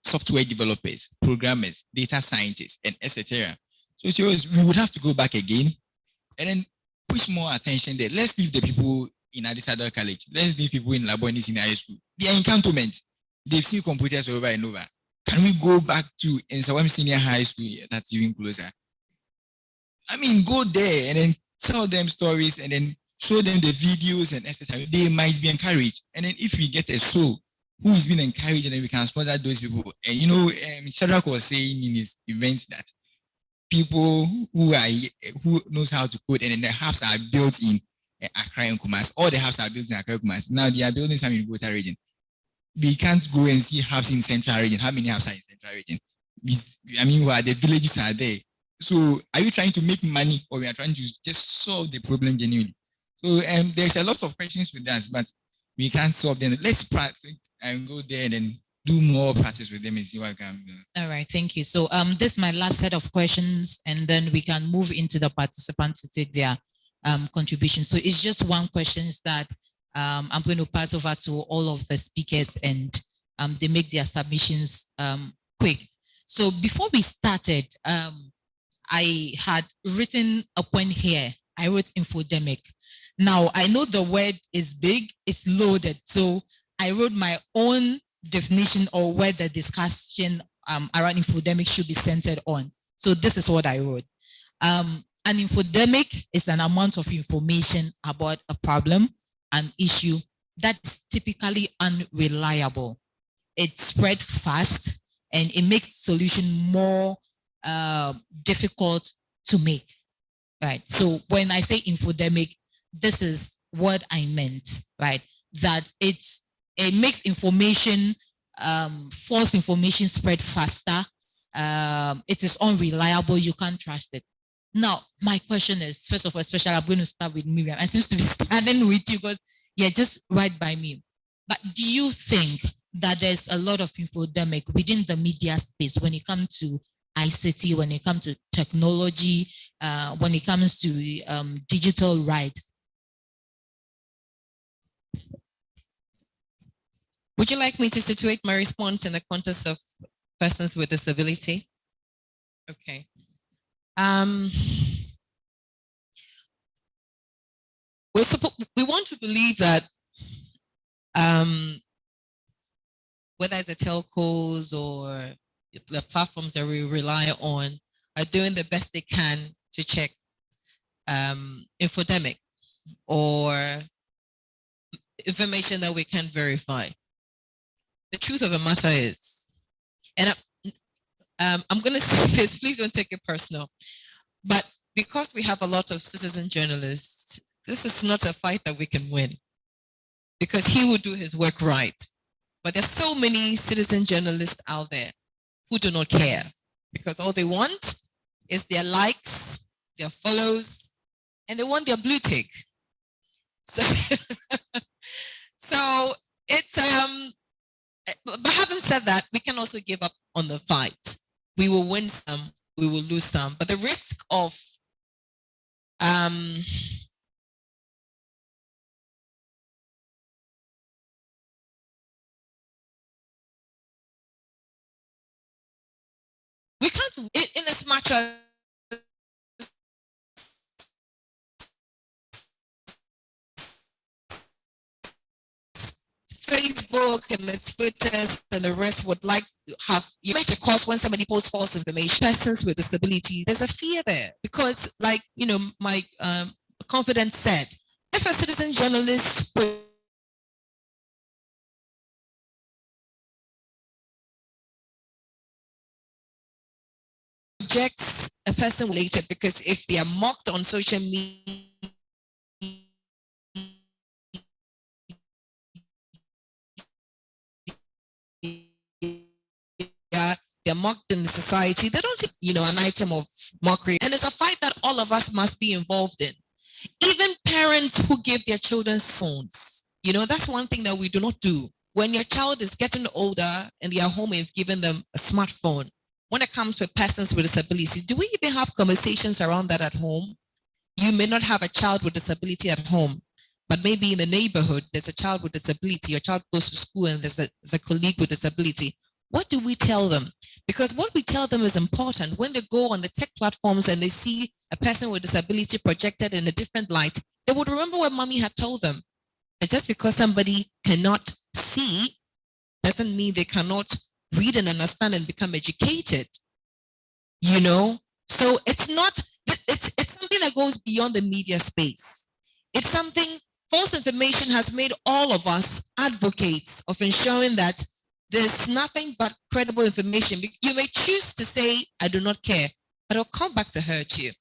K: software developers, programmers, data scientists, and etc. So we would have to go back again and then push more attention there. Let's leave the people in Adisada College. Let's leave people in Laboni Senior High School. Their encounterment, they've seen computers over and over. Can we go back to Nsawam Senior High School? That's even closer. I mean, go there and then tell them stories and then show them the videos and etc. They might be encouraged. And then if we get a soul who is being encouraged, and then we can sponsor those people. And Shadrach was saying in his events that people who knows how to code, and then the hubs are built in Accra and Kumasi. All the hubs are built in Accra and Kumasi. Now they are building some in Volta region. We can't go and see hubs in Central region. How many hubs are in Central region? I mean, where the villages are there. So are you trying to make money, or we are trying to just solve the problem genuinely? So there's a lot of questions with that, but we can't solve them. Let's practice and go there and then do more practice with them and see what we can do.
J: All right, thank you. So this is my last set of questions, and then we can move into the participants to take their contribution. So it's just one question that I'm going to pass over to all of the speakers, and they make their submissions quick. So before we started, I had written a point here. I wrote infodemic. Now I know the word is big, it's loaded. So I wrote my own definition or where the discussion around infodemic should be centered on. So this is what I wrote. An infodemic is an amount of information about a problem, an issue that is typically unreliable. It spread fast and it makes solution more difficult to make, right? So when I say infodemic, this is what I meant, right? That it makes information, false information spread faster. It is unreliable. You can't trust it. Now, my question is, first of all, especially I'm going to start with Miriam. I seem to be starting with you because, yeah, just right by me. But do you think that there's a lot of infodemic within the media space when it comes to ICT, when it comes to technology, when it comes to digital rights?
N: Would you like me to situate my response in the context of persons with disability? Okay. We want to believe that whether it's the telcos or the platforms that we rely on are doing the best they can to check infodemic or information that we can verify. The truth of the matter is, and I'm going to say this, please don't take it personal, but because we have a lot of citizen journalists, this is not a fight that we can win because he will do his work right. But there's so many citizen journalists out there who do not care because all they want is their likes, their follows, and they want their blue tick. So, so it's, but having said that, we can also give up on the fight. We will win some, we will lose some, but the risk of we can't, in as much as Facebook and the Twitters and the rest would like to have, you make a course when somebody posts false information, persons with disabilities, there's a fear there because, like, you know, my confidence said, if a citizen journalist projects a person related, because if they are mocked on social media, they're mocked in the society, they don't, you know, an item of mockery. And it's a fight that all of us must be involved in. Even parents who give their children phones, you know, that's one thing that we do not do. When your child is getting older and they are home and you've given them a smartphone, when it comes to persons with disabilities, do we even have conversations around that at home? You may not have a child with disability at home, but maybe in the neighborhood, there's a child with disability. Your child goes to school and there's a colleague with disability. What do we tell them? Because what we tell them is important. When they go on the tech platforms and they see a person with disability projected in a different light, they would remember what mommy had told them. And just because somebody cannot see doesn't mean they cannot read and understand and become educated, you know? So it's not, it's something that goes beyond the media space. It's something, false information has made all of us advocates of ensuring that there's nothing but credible information. You may choose to say, I do not care, but it'll come back to hurt you.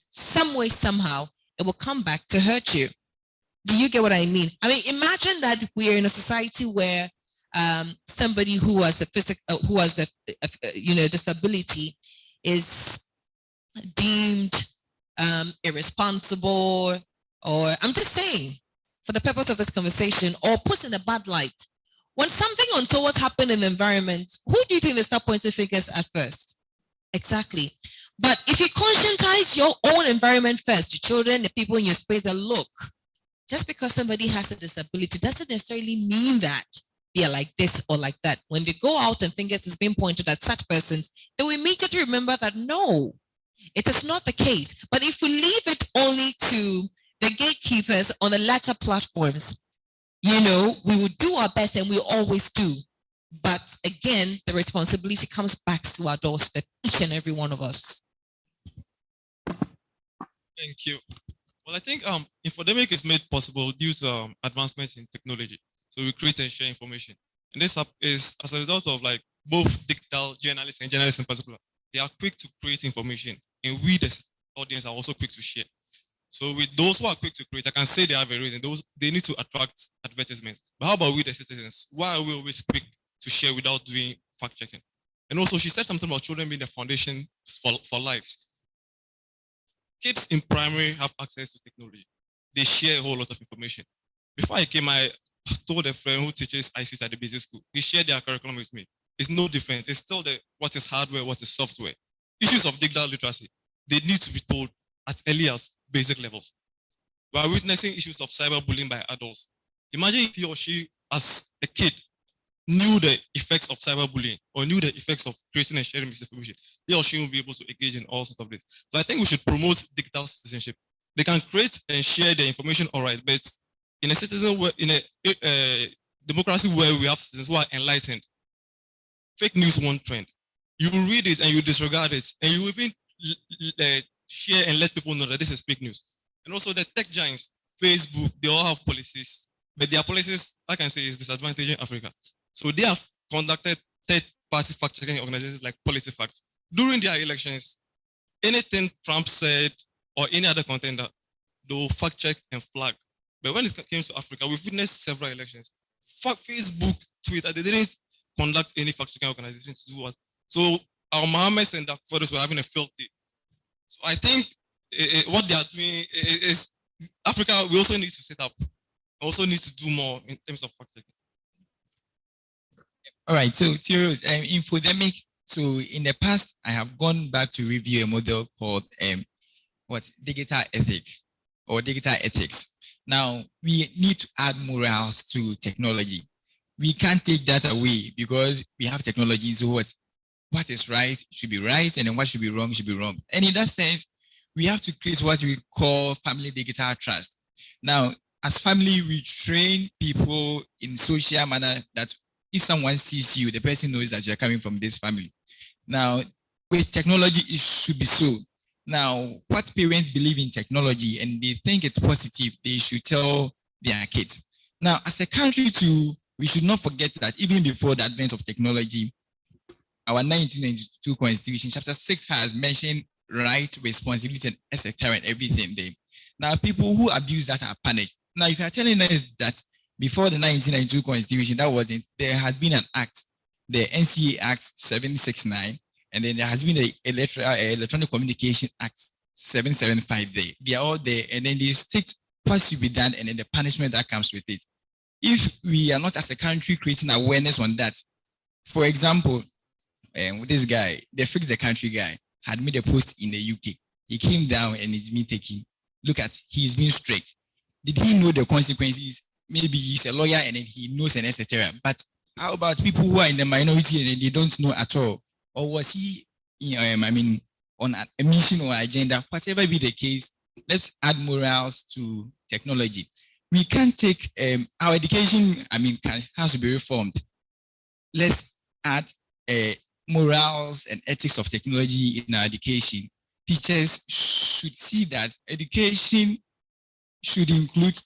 N: Some way, somehow, it will come back to hurt you. Do you get what I mean? I mean, imagine that we're in a society where somebody who has a disability is deemed irresponsible, or I'm just saying, for the purpose of this conversation, or put in a bad light. When something untoward happens in the environment, who do you think they start pointing fingers at first? Exactly. But if you conscientize your own environment first, your children, the people in your space, that look, just because somebody has a disability doesn't necessarily mean that they are like this or like that. When they go out and fingers is being pointed at such persons, they will immediately remember that no, it is not the case. But if we leave it only to the gatekeepers on the latter platforms, you know, we will do our best, and we always do. But again, the responsibility comes back to our doorstep, each and every one of us.
M: Thank you. Well, I think infodemic is made possible due to advancements in technology. So we create and share information. And this is as a result of like both digital journalists and journalists in particular. They are quick to create information, and we, the audience, are also quick to share. So with those who are quick to create, I can say they have a reason. They need to attract advertisements. But how about we, the citizens? Why are we always quick to share without doing fact checking? And also, she said something about children being the foundation for lives. Kids in primary have access to technology. They share a whole lot of information. Before I came, I told a friend who teaches ICT at the business school. He shared their curriculum with me. It's no different. It's still what is hardware, what is software. Issues of digital literacy, they need to be told at early as basic levels. We are witnessing issues of cyberbullying by adults. Imagine if he or she, as a kid, knew the effects of cyberbullying or knew the effects of creating and sharing misinformation. He or she will be able to engage in all sorts of this. So I think we should promote digital citizenship. They can create and share their information, all right, but in a democracy where we have citizens who are enlightened, fake news won't trend. You will read it and you disregard it, and you even share and let people know that this is fake news. And also the tech giants, Facebook, they all have policies, but their policies, I can say, is disadvantaging Africa. So they have conducted third-party fact-checking organizations like PolitiFact. During their elections, anything Trump said or any other contender, they will fact-check and flag. But when it came to Africa, we've witnessed several elections. Facebook, Twitter, they didn't conduct any fact-checking organization to do what. So our Mohammeds and photos were having a field day. So I think what they are doing is Africa, we also need to set up, also need to do more in terms of fact-checking.
K: All right, so Theo's infodemic. So in the past, I have gone back to review a model called digital ethic or digital ethics. Now we need to add morals to technology. We can't take that away because we have technology. So what is right should be right, and then what should be wrong should be wrong. And in that sense, we have to create what we call family digital trust. Now, as family, we train people in social manner that if someone sees you, the person knows that you're coming from this family. Now, with technology, it should be so. Now, what parents believe in technology and they think it's positive, they should tell their kids. Now, as a country too, we should not forget that even before the advent of technology, our 1992 Constitution, Chapter 6 has mentioned rights, responsibilities, and etc. and everything there. Now, people who abuse that are punished. Now, if you are telling us that before the 1992 Constitution, there had been an act, the NCA Act 769, and then there has been the Electronic Communication Act 775 there. They are all there, and then they state what should be done and then the punishment that comes with it. If we are not as a country creating awareness on that, for example, this guy, the Fix the Country guy, had made a post in the UK. He came down and is being taken. Look at, he's being strict. Did he know the consequences? Maybe he's a lawyer and then he knows and etc. But how about people who are in the minority and they don't know at all? Or was he, on a mission or agenda? Whatever be the case, let's add morals to technology. We can't take our education, has to be reformed. Let's add morals and ethics of technology in our education. Teachers should see that education should include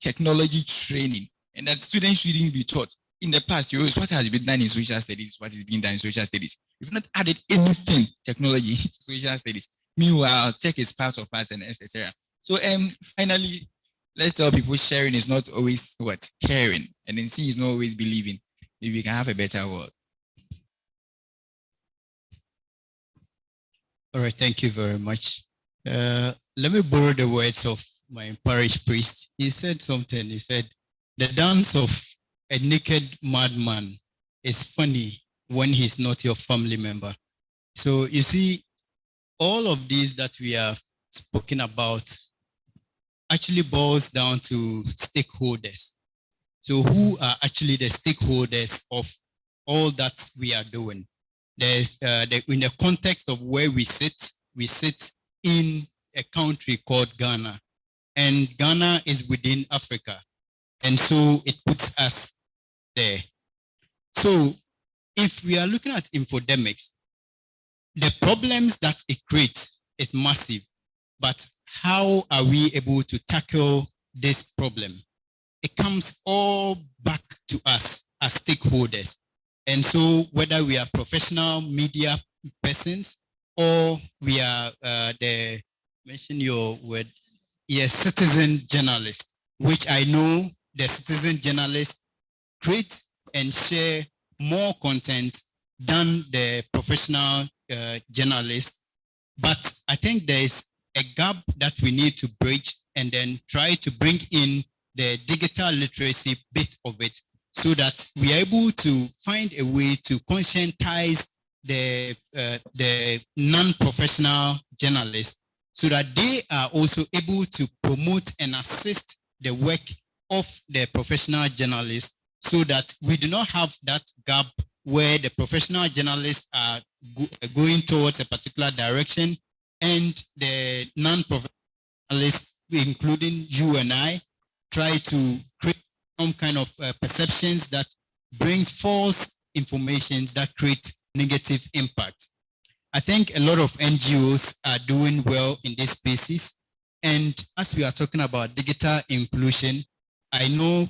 K: technology training and that students shouldn't be taught in the past, what has been done in social studies, what is being done in social studies. We've not added anything technology to social studies. Meanwhile, tech is part of us and etc. So finally, let's tell people sharing is not always what? Caring. And then seeing is not always believing. Maybe we can have a better world.
L: All right, thank you very much. Let me borrow the words of my parish priest. He said something. He said, the dance of a naked madman is funny when he's not your family member. So you see, all of these that we have spoken about actually boils down to stakeholders. So who are actually the stakeholders of all that we are doing? There's in the context of where we sit in a country called Ghana, and Ghana is within Africa. And so it puts us there. So if we are looking at infodemics, the problems that it creates is massive, but how are we able to tackle this problem? It comes all back to us as stakeholders. And so whether we are professional media persons or we are mention your word, yes, citizen journalist, which I know the citizen journalists create and share more content than the professional journalists. But I think there is a gap that we need to bridge and then try to bring in the digital literacy bit of it so that we are able to find a way to conscientize the non-professional journalists so that they are also able to promote and assist the work of the professional journalists so that we do not have that gap where the professional journalists are going towards a particular direction and the non-professional journalists, including you and I, try to create some kind of perceptions that brings false information that create negative impact. I think a lot of NGOs are doing well in these spaces. And as we are talking about digital inclusion, I know,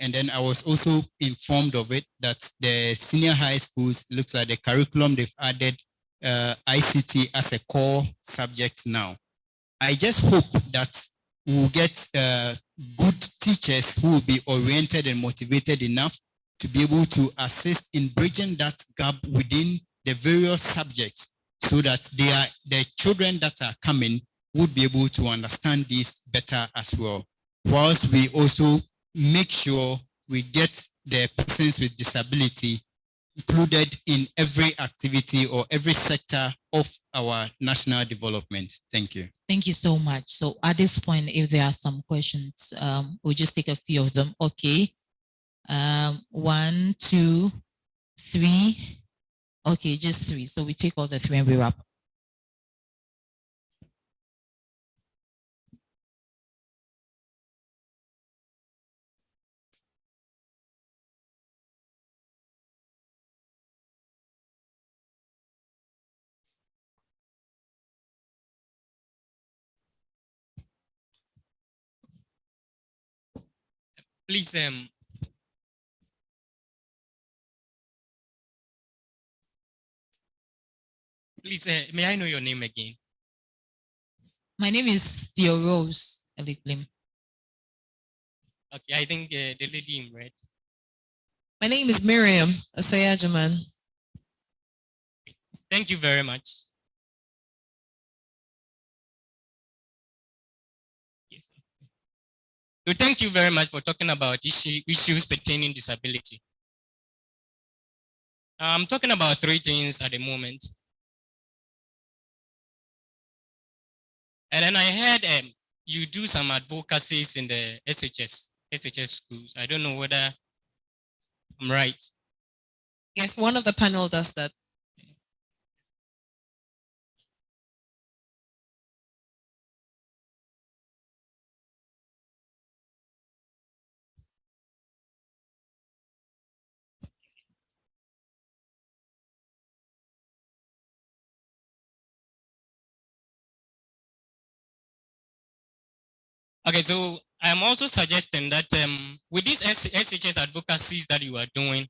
L: and then I was also informed of it, that the senior high schools, looks like the curriculum, they've added ICT as a core subject now. I just hope that we'll get good teachers who will be oriented and motivated enough to be able to assist in bridging that gap within the various subjects so that the children that are coming would be able to understand this better as well. Whilst we also make sure we get the persons with disability included in every activity or every sector of our national development. Thank you.
J: Thank you so much. So at this point, if there are some questions, we'll just take a few of them. Okay. 1, 2, 3. Okay, just 3. So we take all the 3 and we wrap.
F: Please, may I know your name again?
J: My name is Theo Rose Eliklim.
F: Okay, I think the lady in red.
N: My name is Miriam Asayajaman.
F: Thank you very much. Yes. So thank you very much for talking about issues pertaining disability. I'm talking about 3 things at the moment. And then I heard you do some advocacies in the SHS schools. I don't know whether I'm right.
N: Yes, one of the panel does that.
F: Okay, so I'm also suggesting that with these SHS advocacies that you are doing,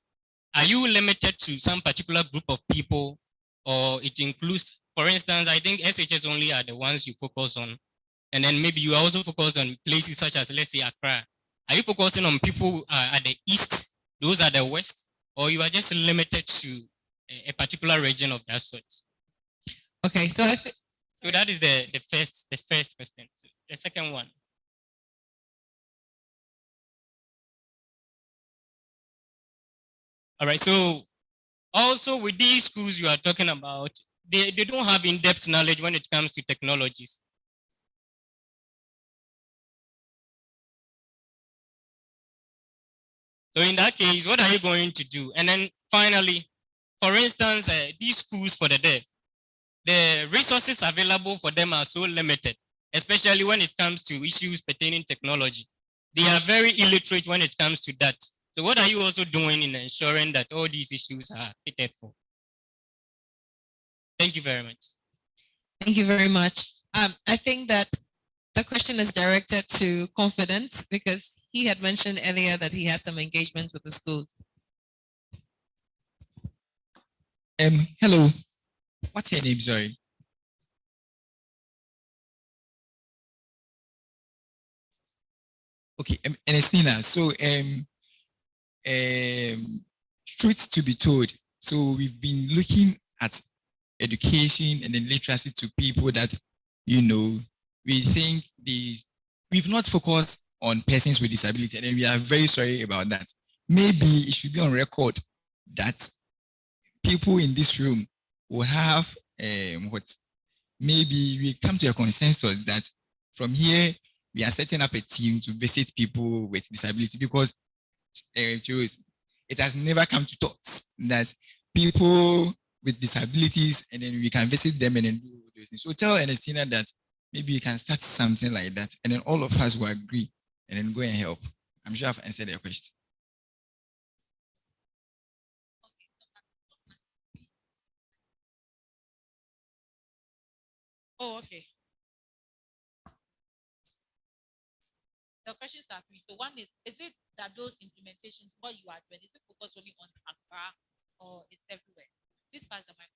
F: are you limited to some particular group of people, or it includes, for instance, I think SHS only are the ones you focus on, and then maybe you are also focused on places such as, let's say, Accra. Are you focusing on people at the east, those are the west, or you are just limited to a particular region of that sort?
N: Okay, so
F: so that is the first question. So the second one. All right, so also with these schools you are talking about, they don't have in-depth knowledge when it comes to technologies. So in that case, what are you going to do? And then finally, for instance, these schools for the deaf, the resources available for them are so limited, especially when it comes to issues pertaining technology. They are very illiterate when it comes to that. So what are you also doing in ensuring that all these issues are catered for? Thank you very much.
N: Thank you very much. I think that the question is directed to Confidence because he had mentioned earlier that he had some engagement with the schools.
K: Hello. What's your name? Sorry. Okay, Ernestina. So truth to be told, so we've been looking at education and then literacy to people that, you know, we think we've not focused on persons with disability, and then we are very sorry about that. Maybe it should be on record that people in this room will have maybe we come to a consensus that from here we are setting up a team to visit people with disability, because it has never come to thoughts that people with disabilities and then we can visit them and then do those things. So tell Ernestina that maybe you can start something like that, and then all of us will agree and then go and help. I'm sure I've answered your question.
J: Oh, okay. The questions are three. So one is it that those implementations, what you are doing, is it focused only on Accra or it's everywhere? This pass the mic.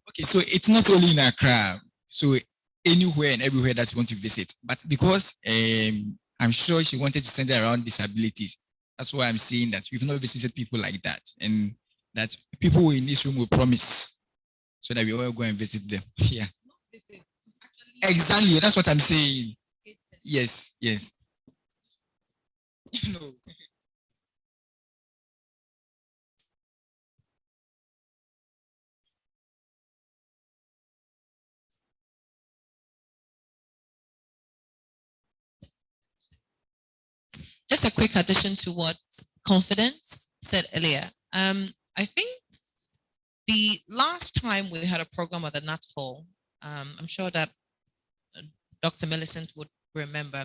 K: Okay, so it's not only in Accra, so anywhere and everywhere that you want to visit. But because I'm sure she wanted to center around disabilities, that's why I'm saying that we've not visited people like that, and that people in this room will promise so that we all go and visit them. Yeah. Exactly. That's what I'm saying. Yes, yes. No.
N: Just a quick addition to what Confidence said earlier. I think the last time we had a program at the Nat Hall, I'm sure that Dr. Millicent would remember,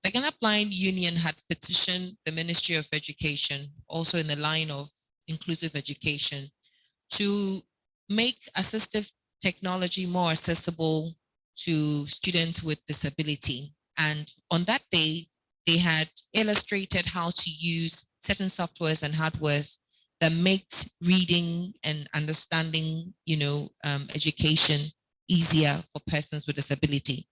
N: the Ghana Blind Union had petitioned the Ministry of Education, also in the line of inclusive education, to make assistive technology more accessible to students with disability. And on that day, they had illustrated how to use certain softwares and hardwares that makes reading and understanding, education easier for persons with disability.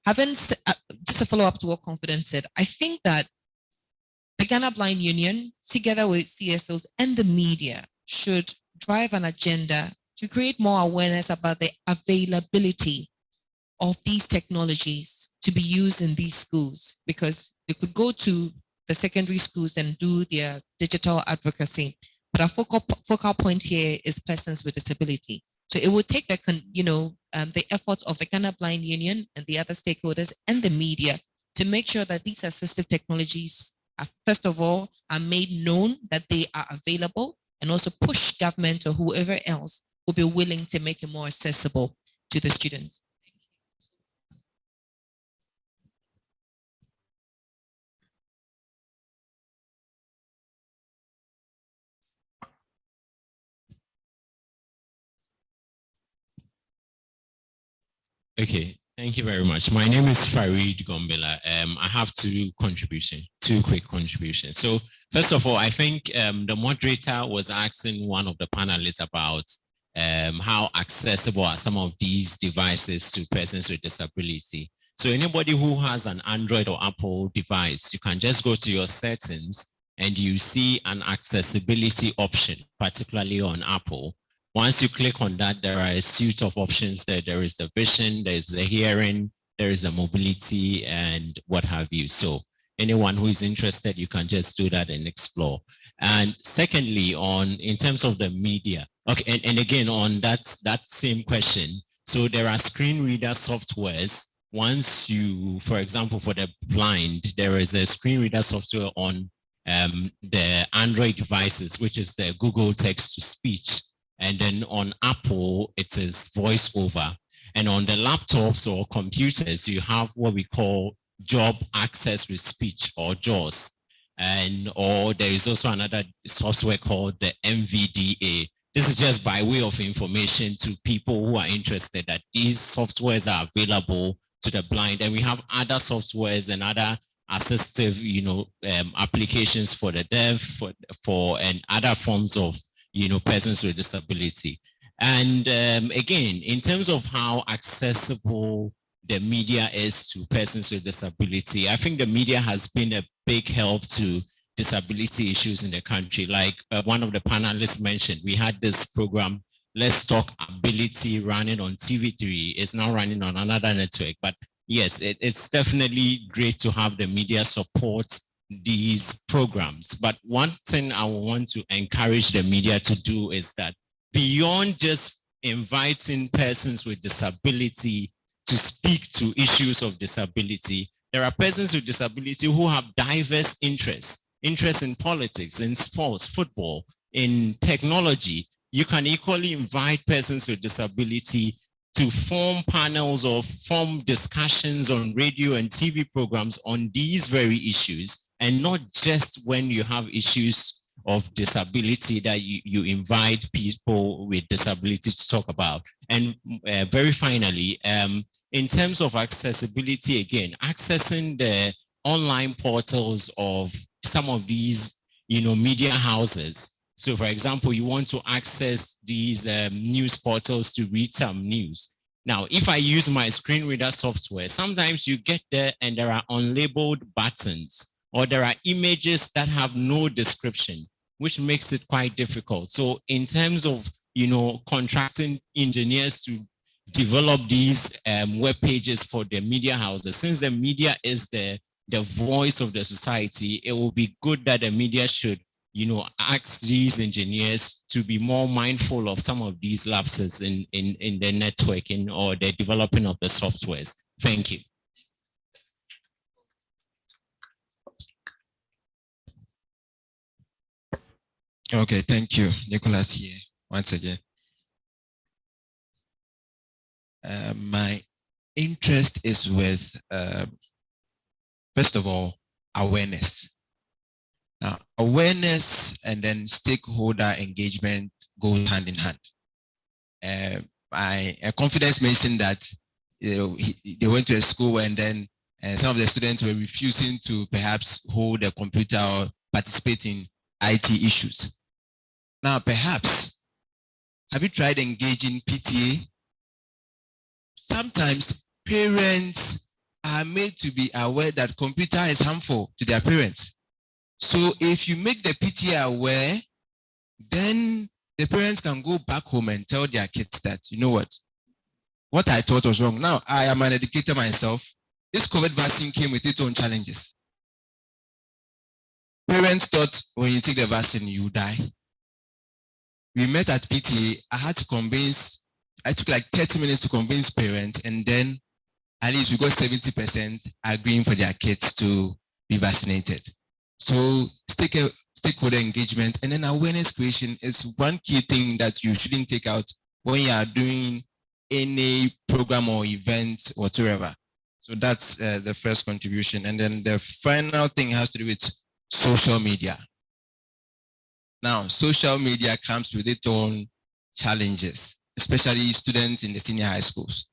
N: Just a follow up to what Confidence said, I think that the Ghana Blind Union, together with CSOs and the media, should drive an agenda to create more awareness about the availability of these technologies to be used in these schools, because they could go to the secondary schools and do their digital advocacy. But our focal point here is persons with disability. So it would take the efforts of the Ghana Blind Union and the other stakeholders and the media to make sure that these assistive technologies are, first of all, are made known that they are available, and also push government or whoever else will be willing to make it more accessible to the students.
O: Okay, Thank you very much. My name is Farid Gombela. I have two quick contributions. So first of all, I think the moderator was asking one of the panelists about how accessible are some of these devices to persons with disability. So anybody who has an Android or Apple device, you can just go to your settings and you see an accessibility option, particularly on Apple. Once you click on that, there are a suite of options there. There is the vision, there is the hearing, there is the mobility, and what have you. So anyone who is interested, you can just do that and explore. And secondly, in terms of the media, okay, and again, on that same question, so there are screen reader softwares. Once you, for example, for the blind, there is a screen reader software on the Android devices, which is the Google text-to-speech. And then on Apple, it is voiceover. And on the laptops or computers, you have what we call job access with speech, or JAWS. Or there is also another software called the MVDA. This is just by way of information to people who are interested that these softwares are available to the blind. And we have other softwares and other assistive, applications for the deaf, and other forms of, persons with disability. And again, in terms of how accessible the media is to persons with disability, I think the media has been a big help to disability issues in the country. Like one of the panelists mentioned, we had this program, Let's Talk Ability, running on TV3. It's now running on another network. But yes, it's definitely great to have the media support these programs. But one thing I want to encourage the media to do is that beyond just inviting persons with disability to speak to issues of disability, there are persons with disability who have diverse interests in politics, in sports, football, in technology. You can equally invite persons with disability to form panels or form discussions on radio and TV programs on these very issues, and not just when you have issues of disability that you invite people with disability to talk about. And very finally, in terms of accessibility, again, accessing the online portals of some of these, media houses. So for example, you want to access these news portals to read some news. Now, if I use my screen reader software, sometimes you get there and there are unlabeled buttons, or there are images that have no description, which makes it quite difficult. So in terms of, contracting engineers to develop these web pages for the media houses, since the media is the voice of the society, it will be good that the media should, ask these engineers to be more mindful of some of these lapses in the networking or the developing of the softwares. Thank you.
H: Okay, thank you. Nicholas here once again. My interest is with, first of all, awareness. Now, awareness and then stakeholder engagement go hand in hand. A confidence mentioned that they went to a school and then some of the students were refusing to perhaps hold a computer or participate in IT issues. Now, perhaps, have you tried engaging PTA? Sometimes parents are made to be aware that computer is harmful to their parents. So if you make the PTA aware, then the parents can go back home and tell their kids that, what I thought was wrong. Now, I am an educator myself. This COVID vaccine came with its own challenges. Parents thought when you take the vaccine, you die. We met at PTA. I took like 30 minutes to convince parents, and then at least we got 70% agreeing for their kids to be vaccinated. So stakeholder engagement and then awareness creation is one key thing that you shouldn't take out when you are doing any program or event whatsoever. So that's the first contribution. And then the final thing has to do with social media. Now, social media comes with its own challenges, especially students in the senior high schools.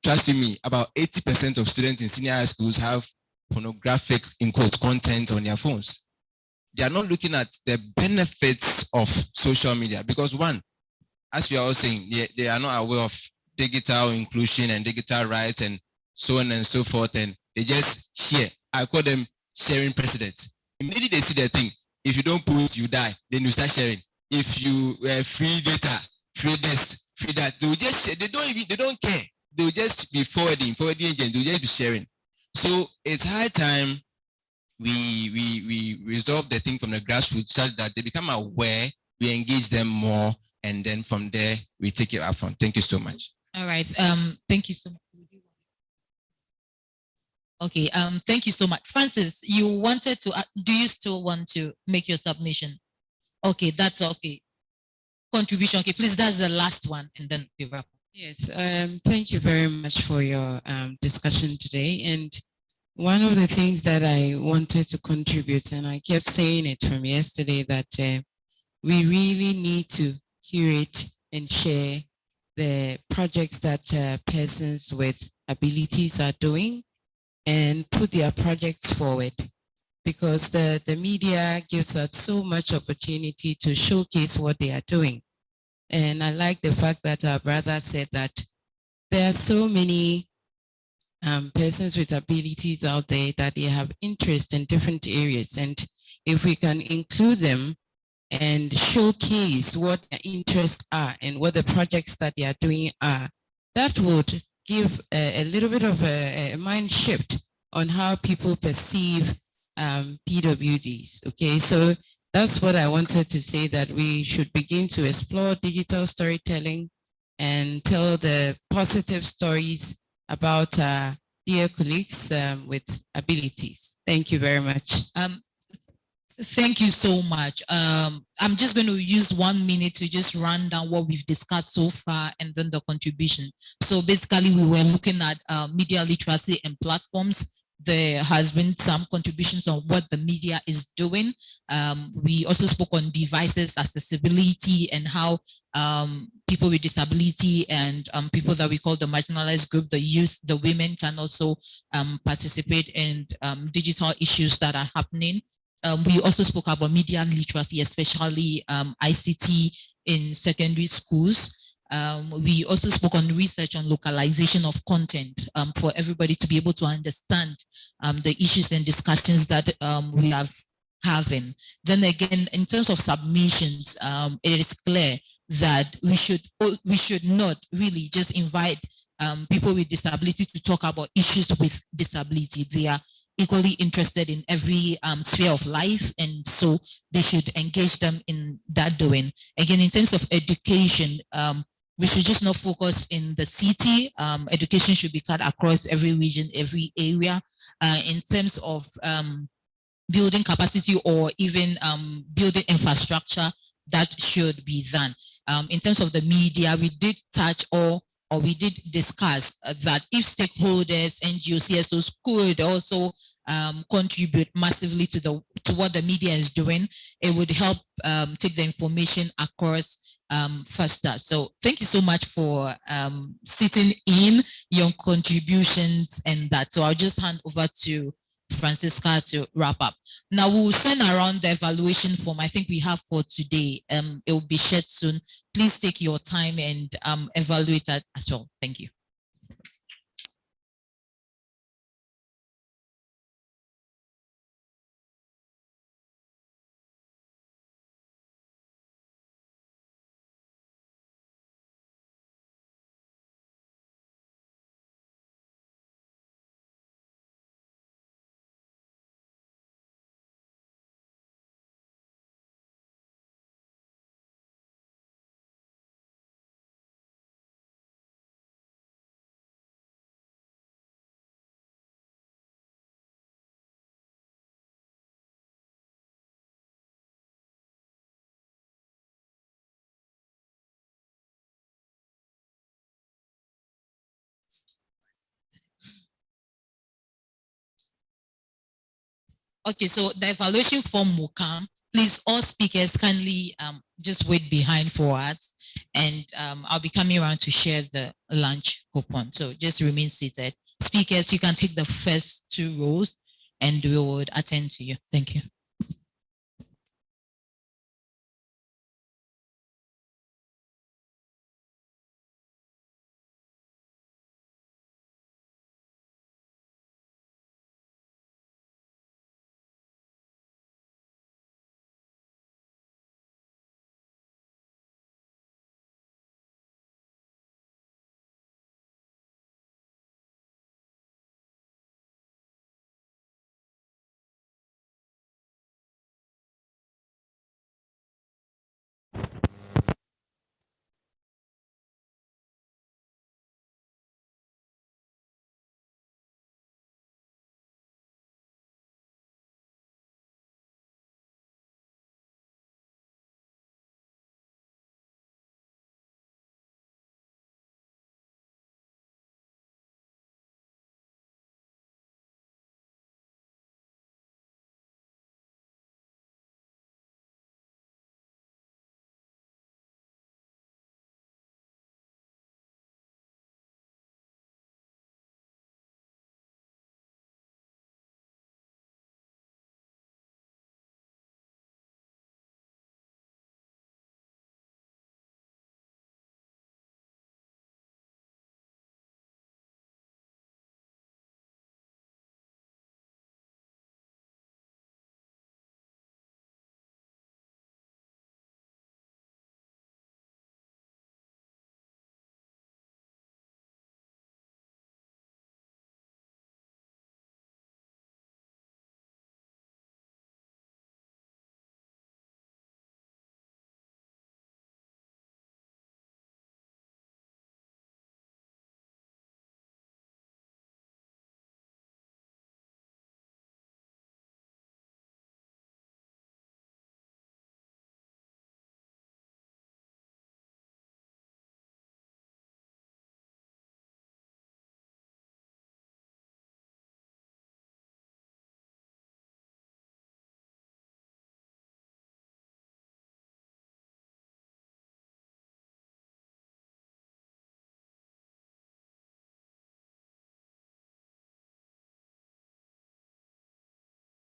H: trust me, about 80% of students in senior high schools have pornographic, in quotes, content on their phones. They are not looking at the benefits of social media because one, as we are all saying, they are not aware of digital inclusion and digital rights and so on and so forth, and they just share. I call them sharing precedents. Immediately they see the thing. If you don't post, you die. Then you start sharing. If you free data, free this, free that, they will just share. They don't care. They will just be forwarding agents. They will just be sharing. So it's high time we resolve the thing from the grassroots such that they become aware. We engage them more, and then from there we take it up front. Thank you so much.
J: All right. Thank you so much. Okay. Thank you so much, Francis. You wanted to. Do you still want to make your submission? Okay, that's okay. Contribution. Okay, please. That's the last one, and then we wrap.
P: Yes. Thank you very much for your discussion today. And one of the things that I wanted to contribute, and I kept saying it from yesterday, that we really need to curate and share the projects that persons with abilities are doing and put their projects forward, because the media gives us so much opportunity to showcase what they are doing. And I like the fact that our brother said that there are so many persons with abilities out there that they have interest in different areas. And if we can include them and showcase what their interests are and what the projects that they are doing are, that would give a little bit of a mind shift on how people perceive PWDs. Okay, so that's what I wanted to say, that we should begin to explore digital storytelling and tell the positive stories about dear colleagues with abilities. Thank you very much.
J: Thank you so much. I'm just going to use 1 minute to just run down what we've discussed so far and then the contribution. So basically, we were looking at media literacy and platforms. There has been some contributions on what the media is doing. We also spoke on devices accessibility and how people with disability and people that we call the marginalized group, the youth, the women, can also participate in digital issues that are happening. We also spoke about media literacy, especially ICT in secondary schools. We also spoke on research on localization of content for everybody to be able to understand the issues and discussions that we are having. Then again, in terms of submissions, it is clear that we should not really just invite people with disability to talk about issues with disability. They are equally interested in every sphere of life, and so they should engage them in that doing. Again, in terms of education, we should just not focus in the city. Education should be cut across every region, every area. In terms of building capacity or even building infrastructure, that should be done. In terms of the media, we did touch or we did discuss that if stakeholders, NGOs, CSOs could also contribute massively to what the media is doing, it would help take the information across faster. So thank you so much for sitting in your contributions and that. So I'll just hand over to Francisca to wrap up. Now we'll send around the evaluation form I think we have for today. It will be shared soon. Please take your time and evaluate that as well. Thank you. Okay, so the evaluation form will come. Please, all speakers kindly just wait behind for us. And I'll be coming around to share the lunch coupon. So just remain seated. Speakers, you can take the first 2 rows and we would attend to you. Thank you.